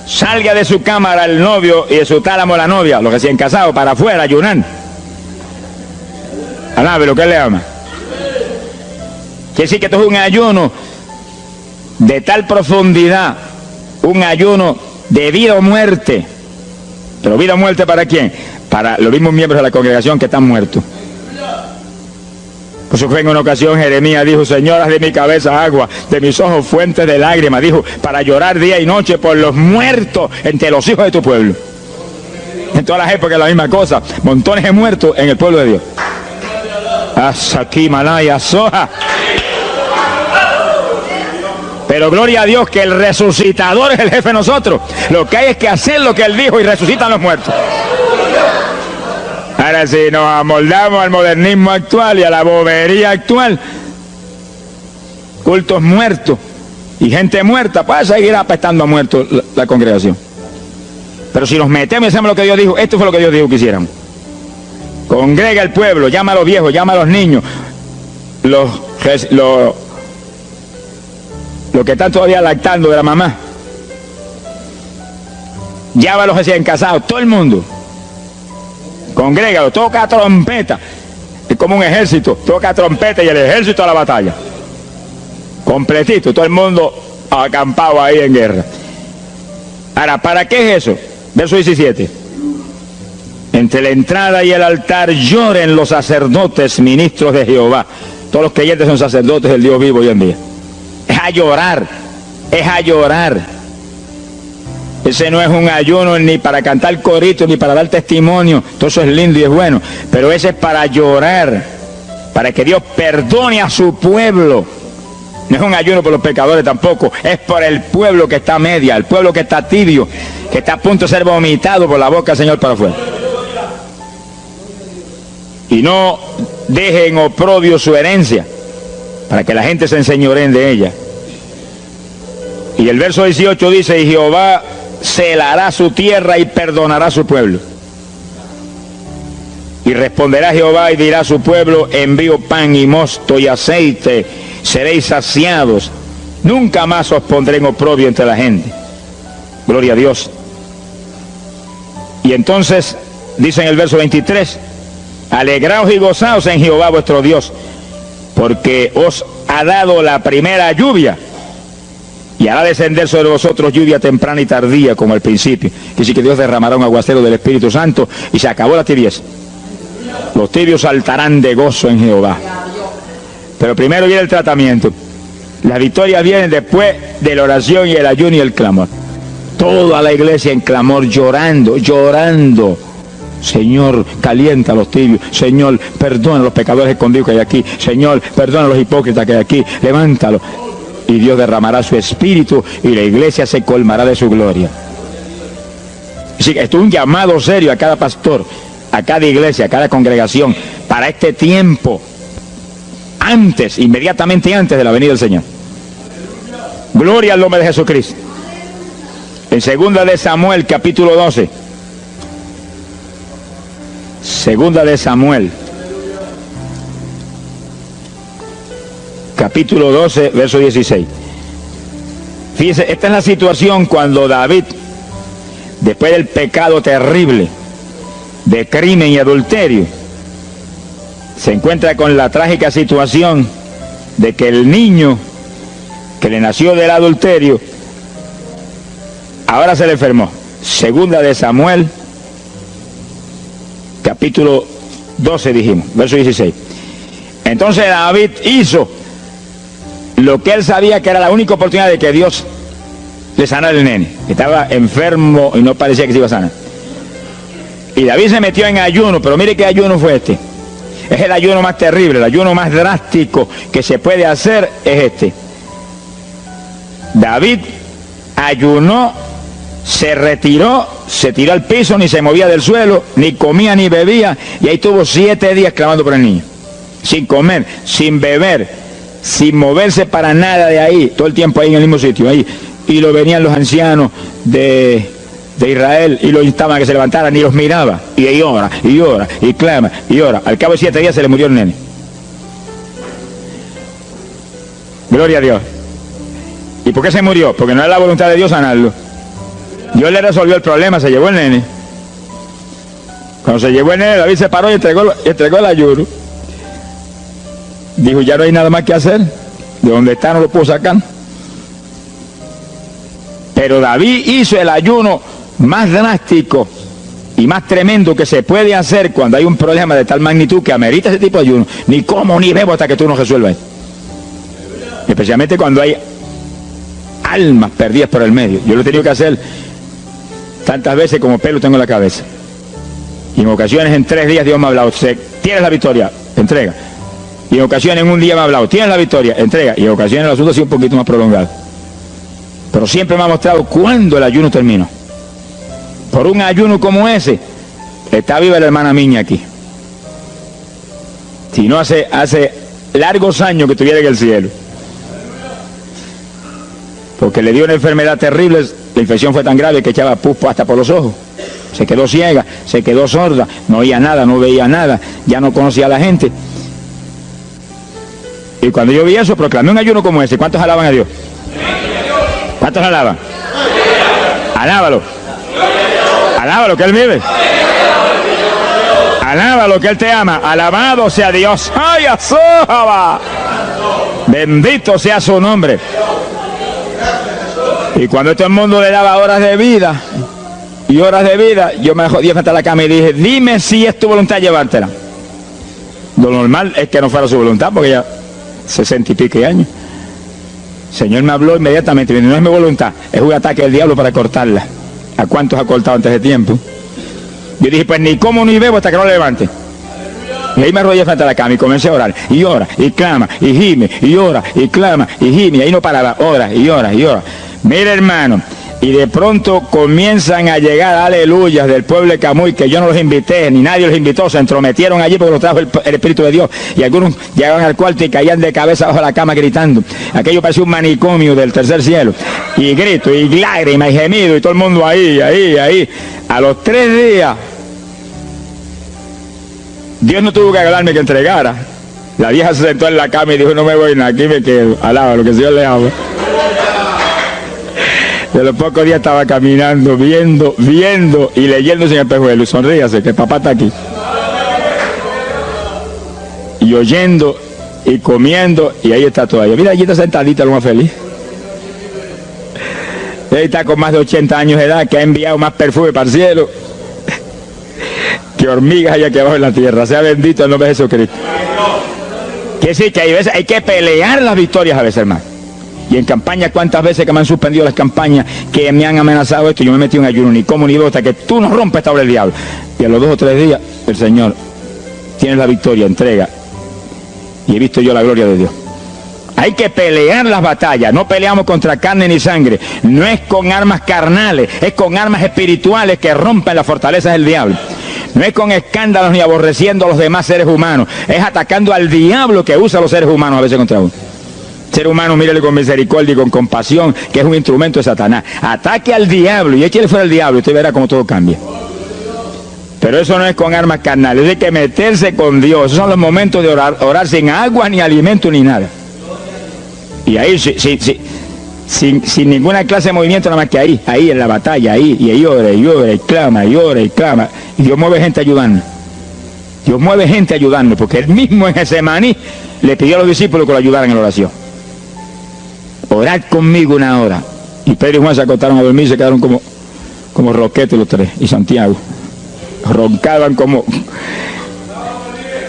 Salga de su cámara el novio y de su tálamo la novia, los recién casados, para afuera, ayunar. Alabe lo que él le ama. Quiere decir que esto es un ayuno de tal profundidad, un ayuno de vida o muerte. Pero vida o muerte, ¿para quién? Para los mismos miembros de la congregación que están muertos. Por eso fue en una ocasión Jeremías dijo: Señor, haz de mi cabeza agua, de mis ojos fuentes de lágrimas. Dijo, para llorar día y noche por los muertos entre los hijos de tu pueblo. En todas las épocas la misma cosa, montones de muertos en el pueblo de Dios. Asaki Malaya Soja. Pero gloria a Dios que el resucitador es el jefe de nosotros. Lo que hay es que hacer lo que él dijo y resucitan los muertos. Ahora, si nos amoldamos al modernismo actual y a la bobería actual, cultos muertos y gente muerta, pues seguir apestando a muertos la congregación. Pero si nos metemos y hacemos lo que Dios dijo, esto fue lo que Dios dijo que hiciéramos. Congrega el pueblo, llama a los viejos, llama a los niños, los que están todavía lactando de la mamá, llama a los recién casados, todo el mundo. Congrégalo, toca trompeta. Es como un ejército, toca trompeta y el ejército a la batalla. Completito, todo el mundo acampado ahí en guerra. Ahora, ¿para qué es eso? Verso 17. Entre la entrada y el altar lloren los sacerdotes, ministros de Jehová. Todos los creyentes son sacerdotes del Dios vivo hoy en día. Es a llorar, es a llorar. Ese no es un ayuno ni para cantar coritos, ni para dar testimonio. Todo eso es lindo y es bueno. Pero ese es para llorar, para que Dios perdone a su pueblo. No es un ayuno por los pecadores tampoco. Es por el pueblo que está a media, el pueblo que está tibio, que está a punto de ser vomitado por la boca del Señor para afuera. Y no dejen oprobio su herencia, para que la gente se enseñoreen de ella. Y el verso 18 dice: y Jehová celará su tierra y perdonará a su pueblo. Y responderá Jehová y dirá a su pueblo, envío pan y mosto y aceite, seréis saciados. Nunca más os pondré en oprobio entre la gente. Gloria a Dios. Y entonces, dice en el verso 23, alegraos y gozaos en Jehová vuestro Dios, porque os ha dado la primera lluvia, y hará descender sobre vosotros lluvia temprana y tardía como al principio. Que sí que Dios derramará un aguacero del Espíritu Santo y se acabó la tibieza. Los tibios saltarán de gozo en Jehová. Pero primero viene el tratamiento. Las victorias vienen después de la oración y el ayuno y el clamor. Toda la iglesia en clamor, llorando, llorando. Señor, calienta a los tibios. Señor, perdona a los pecadores escondidos que hay aquí. Señor, perdona a los hipócritas que hay aquí. Levántalo. Y Dios derramará su espíritu y la iglesia se colmará de su gloria. Así que esto es un llamado serio a cada pastor, a cada iglesia, a cada congregación, para este tiempo, antes, inmediatamente antes de la venida del Señor. Gloria al nombre de Jesucristo. En 2 de Samuel, capítulo 12. 2 de Samuel, capítulo 12, verso 16. Fíjese, esta es la situación cuando David, después del pecado terrible de crimen y adulterio, se encuentra con la trágica situación de que el niño que le nació del adulterio ahora se le enfermó. 2 de Samuel, capítulo 12 dijimos, verso 16. Entonces David hizo lo que él sabía que era la única oportunidad de que Dios le sanara al nene. Estaba enfermo y no parecía que se iba a sanar. Y David se metió en ayuno, pero mire qué ayuno fue este. Es el ayuno más terrible, el ayuno más drástico que se puede hacer es este. David ayunó, se retiró, se tiró al piso, ni se movía del suelo, ni comía ni bebía, y ahí tuvo 7 días clamando por el niño. Sin comer, sin beber, sin moverse para nada de ahí, todo el tiempo ahí en el mismo sitio, ahí. Y lo venían los ancianos de Israel y lo instaban a que se levantaran y los miraba. Y ahí ora, y ora, y clama, y ora. Al cabo de 7 días se le murió el nene. Gloria a Dios. ¿Y por qué se murió? Porque no era la voluntad de Dios sanarlo. Dios le resolvió el problema, se llevó el nene. Cuando se llevó el nene, David se paró y entregó el ayuno. Dijo, ya no hay nada más que hacer. De donde está no lo puedo sacar. Pero David hizo el ayuno más drástico y más tremendo que se puede hacer cuando hay un problema de tal magnitud que amerita ese tipo de ayuno. Ni como ni bebo hasta que tú no resuelvas. Especialmente cuando hay almas perdidas por el medio. Yo lo he tenido que hacer tantas veces como pelo tengo en la cabeza. Y en ocasiones en 3 días Dios me ha hablado, tienes la victoria, entrega. Y en ocasiones en un día me ha hablado, tienes la victoria, entrega. Y en ocasiones el asunto ha sido un poquito más prolongado. Pero siempre me ha mostrado cuándo el ayuno terminó. Por un ayuno como ese, está viva la hermana Miña aquí. Si no, hace largos años que estuviera en el cielo. Porque le dio una enfermedad terrible, la infección fue tan grave que echaba pus hasta por los ojos. Se quedó ciega, se quedó sorda, no oía nada, no veía nada, ya no conocía a la gente. Y cuando yo vi eso, proclamé un ayuno como ese. ¿Cuántos alaban a Dios? ¿Cuántos alaban? Alábalo. Alábalo, que Él vive. Alábalo, que Él te ama. Alabado sea Dios. ¡Ay, azójaba! Bendito sea su nombre. Y cuando todo el mundo le daba horas de vida y horas de vida, yo me jodí frente a la cama y dije, dime si es tu voluntad llevártela. Lo normal es que no fuera su voluntad, porque ya 60 y pico años. El Señor me habló inmediatamente, no es mi voluntad, es un ataque del diablo para cortarla. ¿A cuántos ha cortado antes de tiempo? Yo dije, pues ni como ni bebo hasta que no lo levante. Y ahí me arrodillé frente a la cama y comencé a orar. Y ora, y clama, y gime, y ora, y clama, y gime. Y ahí no paraba, ora, y ora, y ora. Mira, hermano, y de pronto comienzan a llegar aleluyas del pueblo de Camuy, que yo no los invité, ni nadie los invitó, se entrometieron allí porque los trajo el Espíritu de Dios, y algunos llegaban al cuarto y caían de cabeza bajo la cama gritando. Aquello parecía un manicomio del tercer cielo, y grito, y lágrimas, y gemido, y todo el mundo ahí. A los 3 días, Dios no tuvo que agarrarme que entregara. La vieja se sentó en la cama y dijo, no me voy, aquí me quedo. Alaba lo que el Señor le ama. De los pocos días estaba caminando, viendo y leyéndose en el espejuelo. Y sonríase, que papá está aquí. Y oyendo y comiendo, y ahí está todavía. Mira, allí está sentadita, lo más feliz. Él está con más de 80 años de edad, que ha enviado más perfume para el cielo que hormigas hay aquí abajo en la tierra. Sea bendito el nombre de Jesucristo. Que sí, que hay veces hay que pelear las victorias a veces, hermano. Y en campaña, ¿cuántas veces que me han suspendido las campañas, que me han amenazado esto? Yo me metí en ayuno, ni como ni bebo, hasta que tú no rompes esta obra del diablo. Y a los 2 o 3 días, el Señor tiene la victoria, entrega. Y he visto yo la gloria de Dios. Hay que pelear las batallas. No peleamos contra carne ni sangre. No es con armas carnales, es con armas espirituales que rompen las fortalezas del diablo. No es con escándalos ni aborreciendo a los demás seres humanos. Es atacando al diablo que usa a los seres humanos a veces contra uno. Ser humano, mírele con misericordia y con compasión, que es un instrumento de Satanás. Ataque al diablo y échale fuera al diablo y usted verá cómo todo cambia. Pero eso no es con armas carnales, hay que meterse con Dios. Esos son los momentos de orar sin agua, ni alimento, ni nada. Y ahí, sin ninguna clase de movimiento, nada más que ahí en la batalla, y ahí ora, y clama, y ora, y clama. Y Dios mueve gente ayudando. Dios mueve gente ayudando, porque Él mismo en Getsemaní le pidió a los discípulos que lo ayudaran en la oración. Orad conmigo 1 hora. Y Pedro y Juan se acostaron a dormir y se quedaron como roquetes los 3, y Santiago. Roncaban como...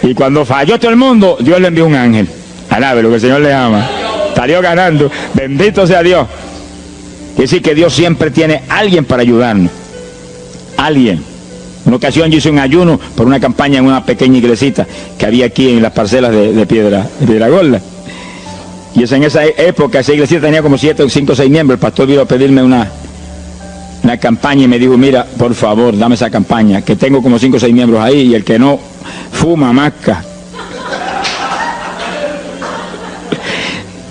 Y cuando falló todo el mundo, Dios le envió un ángel. Alabe lo que el Señor le ama. Salió ganando. Bendito sea Dios. Quiere decir que Dios siempre tiene alguien para ayudarnos. Alguien. En una ocasión yo hice un ayuno por una campaña en una pequeña iglesita que había aquí en las parcelas de Piedra Gorda. Y en esa época esa iglesia tenía como 5 o 6 miembros. El pastor vino a pedirme una campaña y me dijo, mira, por favor, dame esa campaña, que tengo como 5 o 6 miembros ahí, y el que no fuma, masca.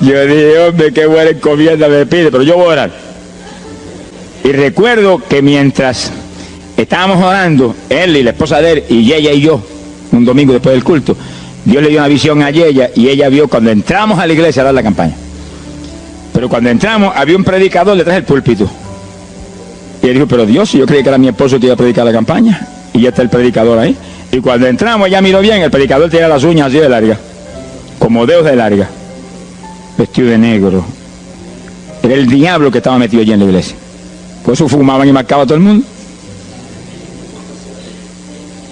Yo dije, hombre, qué buena encomienda me pide, pero yo voy a orar. Y recuerdo que mientras estábamos orando, él y la esposa de él, y ella y yo, un domingo después del culto, Dios le dio una visión a ella, y ella vio cuando entramos a la iglesia a dar la campaña. Pero cuando entramos, había un predicador detrás del púlpito. Y él dijo, pero Dios, yo creí que era mi esposo que iba a predicar la campaña. Y ya está el predicador ahí. Y cuando entramos, ella miró bien, el predicador tenía las uñas así de larga, como dedos de larga, vestido de negro. Era el diablo que estaba metido allí en la iglesia. Por eso fumaban y marcaban a todo el mundo.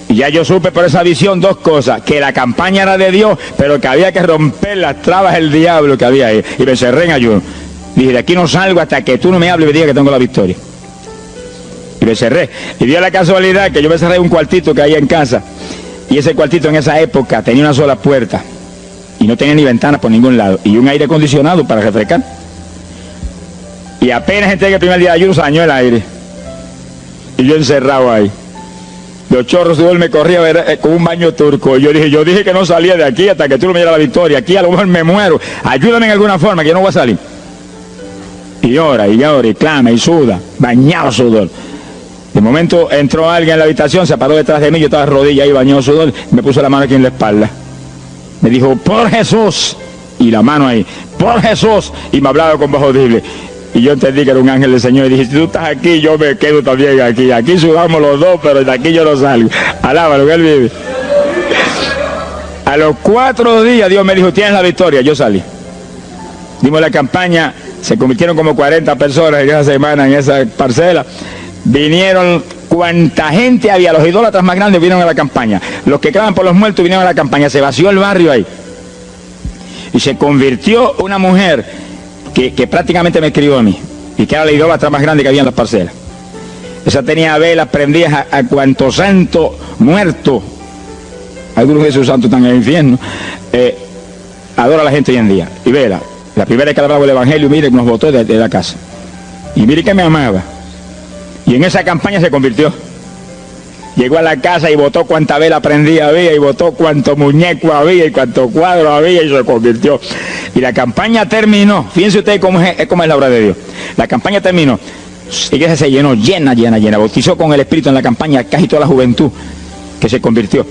Y ya yo supe por esa visión 2 cosas, que la campaña era de Dios, pero que había que romper las trabas del diablo que había ahí. Y me cerré en ayuno. Dije, de aquí no salgo hasta que tú no me hables y me digas que tengo la victoria. Y me cerré. Y dio la casualidad que yo me cerré en un cuartito que había en casa. Y ese cuartito en esa época tenía una sola puerta. Y no tenía ni ventanas por ningún lado. Y un aire acondicionado para refrescar. Y apenas entré el primer día de ayuno, se dañó el aire. Y yo encerrado ahí. Los chorros de sudor me corría como un baño turco. Y yo dije que no salía de aquí hasta que tú no me dieras la victoria. Aquí a lo mejor me muero. Ayúdame en alguna forma, que yo no voy a salir. Y llora, y clama, y suda. Bañado sudor. De momento entró alguien en la habitación, se paró detrás de mí, yo estaba de rodillas ahí, bañado sudor, me puso la mano aquí en la espalda. Me dijo, por Jesús, y la mano ahí, por Jesús, y me hablaba con voz audible. Y yo entendí que era un ángel del Señor, y dije, si tú estás aquí, yo me quedo también aquí. Aquí sudamos los 2, pero de aquí yo no salgo. Alábalo, que Él vive. A los 4 días Dios me dijo, tienes la victoria. Yo salí. Dimos la campaña, se convirtieron como 40 personas en esa semana, en esa parcela. Vinieron cuanta gente había, los idólatras más grandes vinieron a la campaña, los que claman por los muertos vinieron a la campaña, se vació el barrio ahí. Y se convirtió una mujer que prácticamente me escribió a mí, y que era la idólatra más grande que había en las parcelas. Esa tenía velas prendidas a cuantos santos muertos, algunos de esos santos están en el infierno, adora a la gente hoy en día. Y vela, la primera vez que hablaba el evangelio, mire, nos botó de la casa. Y mire que me amaba. Y en esa campaña se convirtió. Llegó a la casa y botó cuanta vela prendida había, y botó cuanto muñeco había, y cuanto cuadro había, y se convirtió. Y la campaña terminó. Fíjense ustedes cómo es la obra de Dios. La campaña terminó. La iglesia se llenó, llena. Bautizó con el Espíritu en la campaña casi toda la juventud que se convirtió.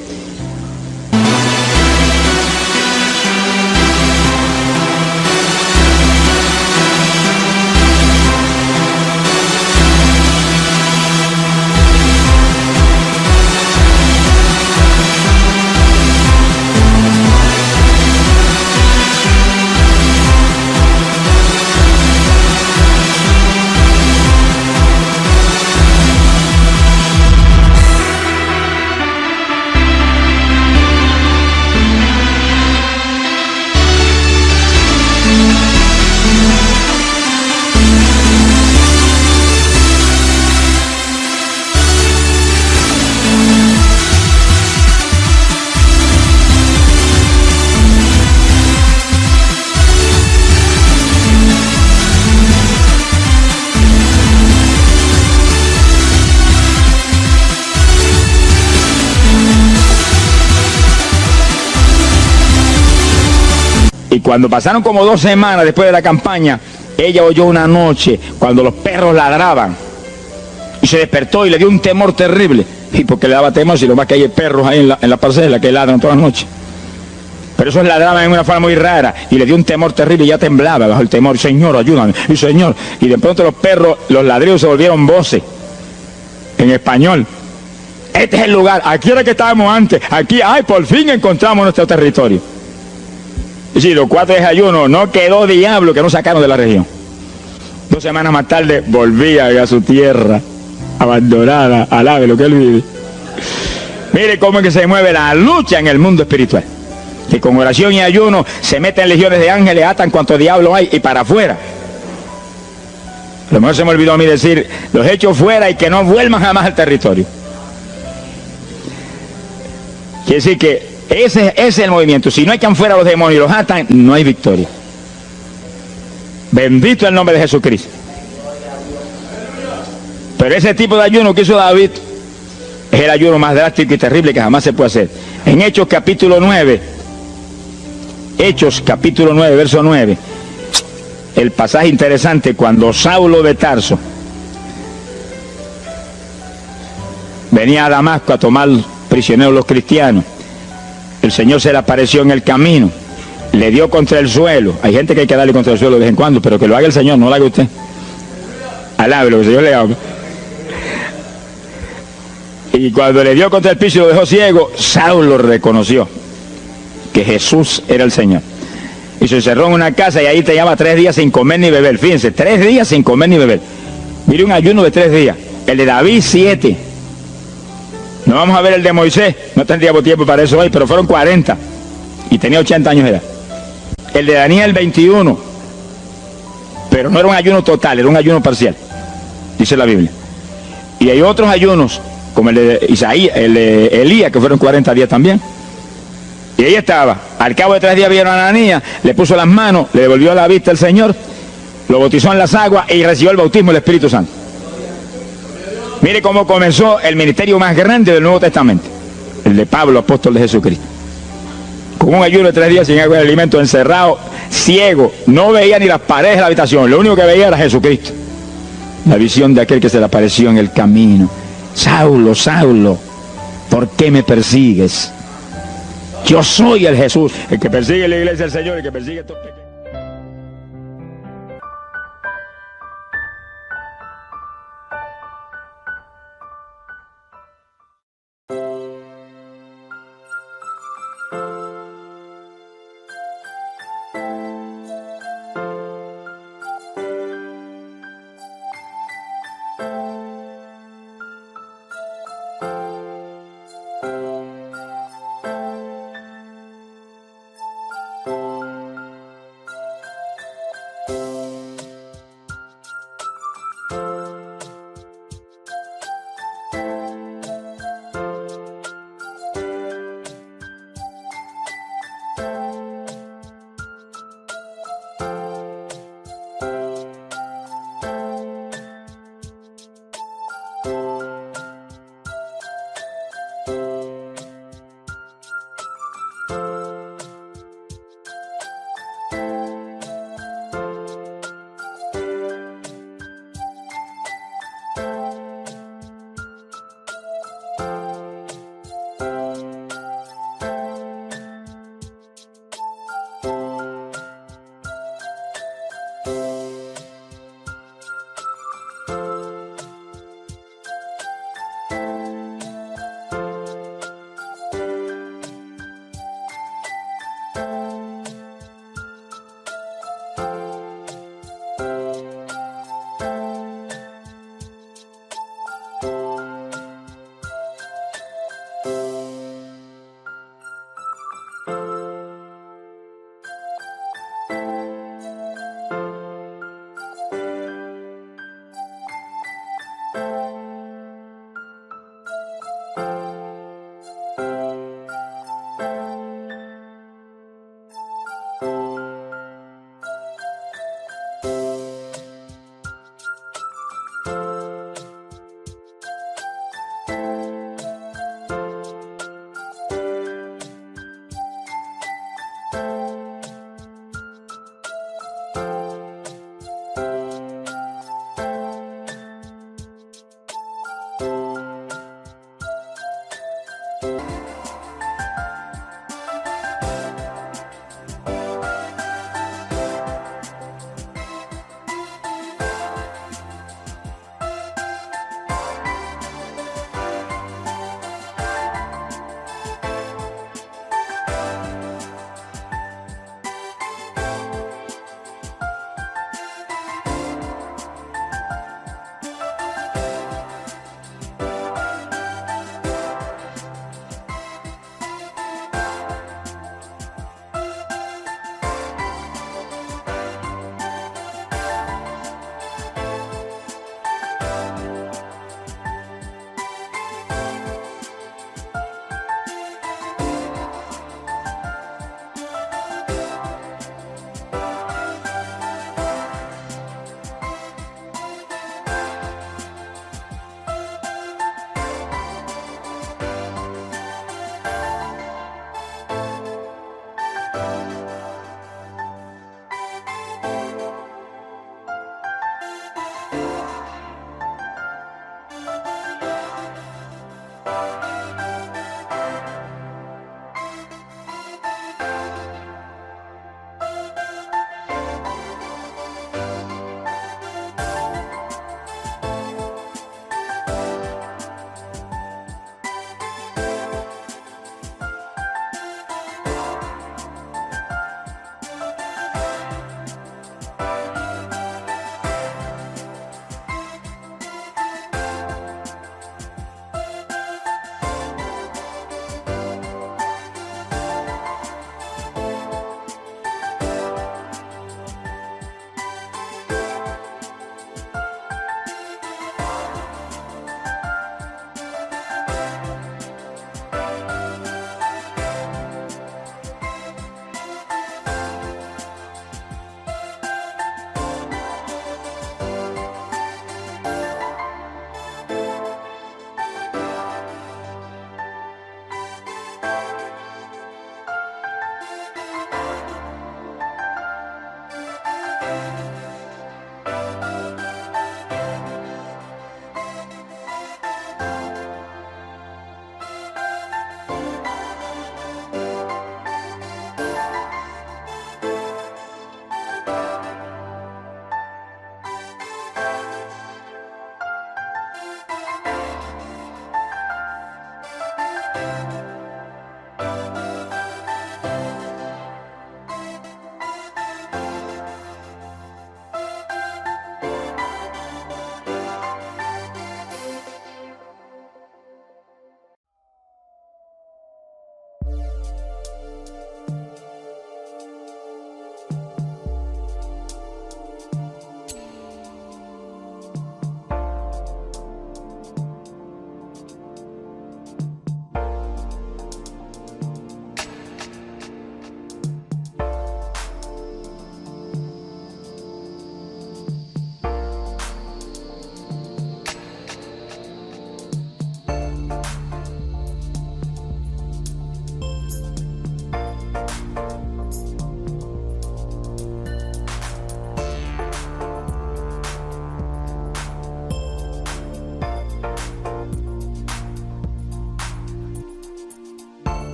cuando pasaron como 2 semanas después de la campaña, ella oyó una noche cuando los perros ladraban. Y se despertó y le dio un temor terrible. ¿Y por qué le daba temor si lo más que hay perros ahí en la parcela que ladran todas las noches? Pero esos ladraban en una forma muy rara y le dio un temor terrible y ya temblaba bajo el temor. Señor, ayúdame, y Señor. Y de pronto los perros, los ladridos se volvieron voces en español. Este es el lugar, aquí era que estábamos antes, aquí, ay, por fin encontramos nuestro territorio. Y sí, los 4 desayunos, no quedó diablo que no sacaron de la región. 2 semanas más tarde volvía a su tierra, abandonada, alabe lo que él vive. Mire cómo es que se mueve la lucha en el mundo espiritual. Que con oración y ayuno se meten legiones de ángeles, atan cuanto diablo hay y para afuera. A lo mejor se me olvidó a mí decir, los echo fuera y que no vuelvan jamás al territorio. Quiere decir que ese es el movimiento. Si no echan fuera los demonios y los atan, no hay victoria. Bendito el nombre de Jesucristo. Pero ese tipo de ayuno que hizo David es el ayuno más drástico y terrible que jamás se puede hacer. En Hechos capítulo 9, verso 9, el pasaje interesante, cuando Saulo de Tarso venía a Damasco a tomar prisioneros los cristianos, el Señor se le apareció en el camino, le dio contra el suelo. Hay gente que hay que darle contra el suelo de vez en cuando, pero que lo haga el Señor, no lo haga usted. Alabe lo que el Señor le haga. Y cuando le dio contra el piso y lo dejó ciego, Saulo reconoció que Jesús era el Señor. Y se encerró en una casa y ahí te lleva 3 días sin comer ni beber. Fíjense, 3 días sin comer ni beber. Mire, un ayuno de 3 días. El de David, 7. No vamos a ver el de Moisés, no tendríamos tiempo para eso hoy, pero fueron 40. Y tenía 80 años de edad. El de Daniel, 21. Pero no era un ayuno total, era un ayuno parcial, dice la Biblia. Y hay otros ayunos, como el de Isaías, el de Elías, que fueron 40 días también. Y ahí estaba. Al cabo de 3 días vieron a Ananías, le puso las manos, le devolvió la vista al Señor, lo bautizó en las aguas y recibió el bautismo del Espíritu Santo. Mire cómo comenzó el ministerio más grande del Nuevo Testamento, el de Pablo, apóstol de Jesucristo. Con un ayuno de 3 días sin agua y alimento, encerrado, ciego, no veía ni las paredes de la habitación, lo único que veía era Jesucristo. La visión de aquel que se le apareció en el camino. Saulo, Saulo, ¿por qué me persigues? Yo soy el Jesús, el que persigue la iglesia del Señor, el que persigue estos pecados.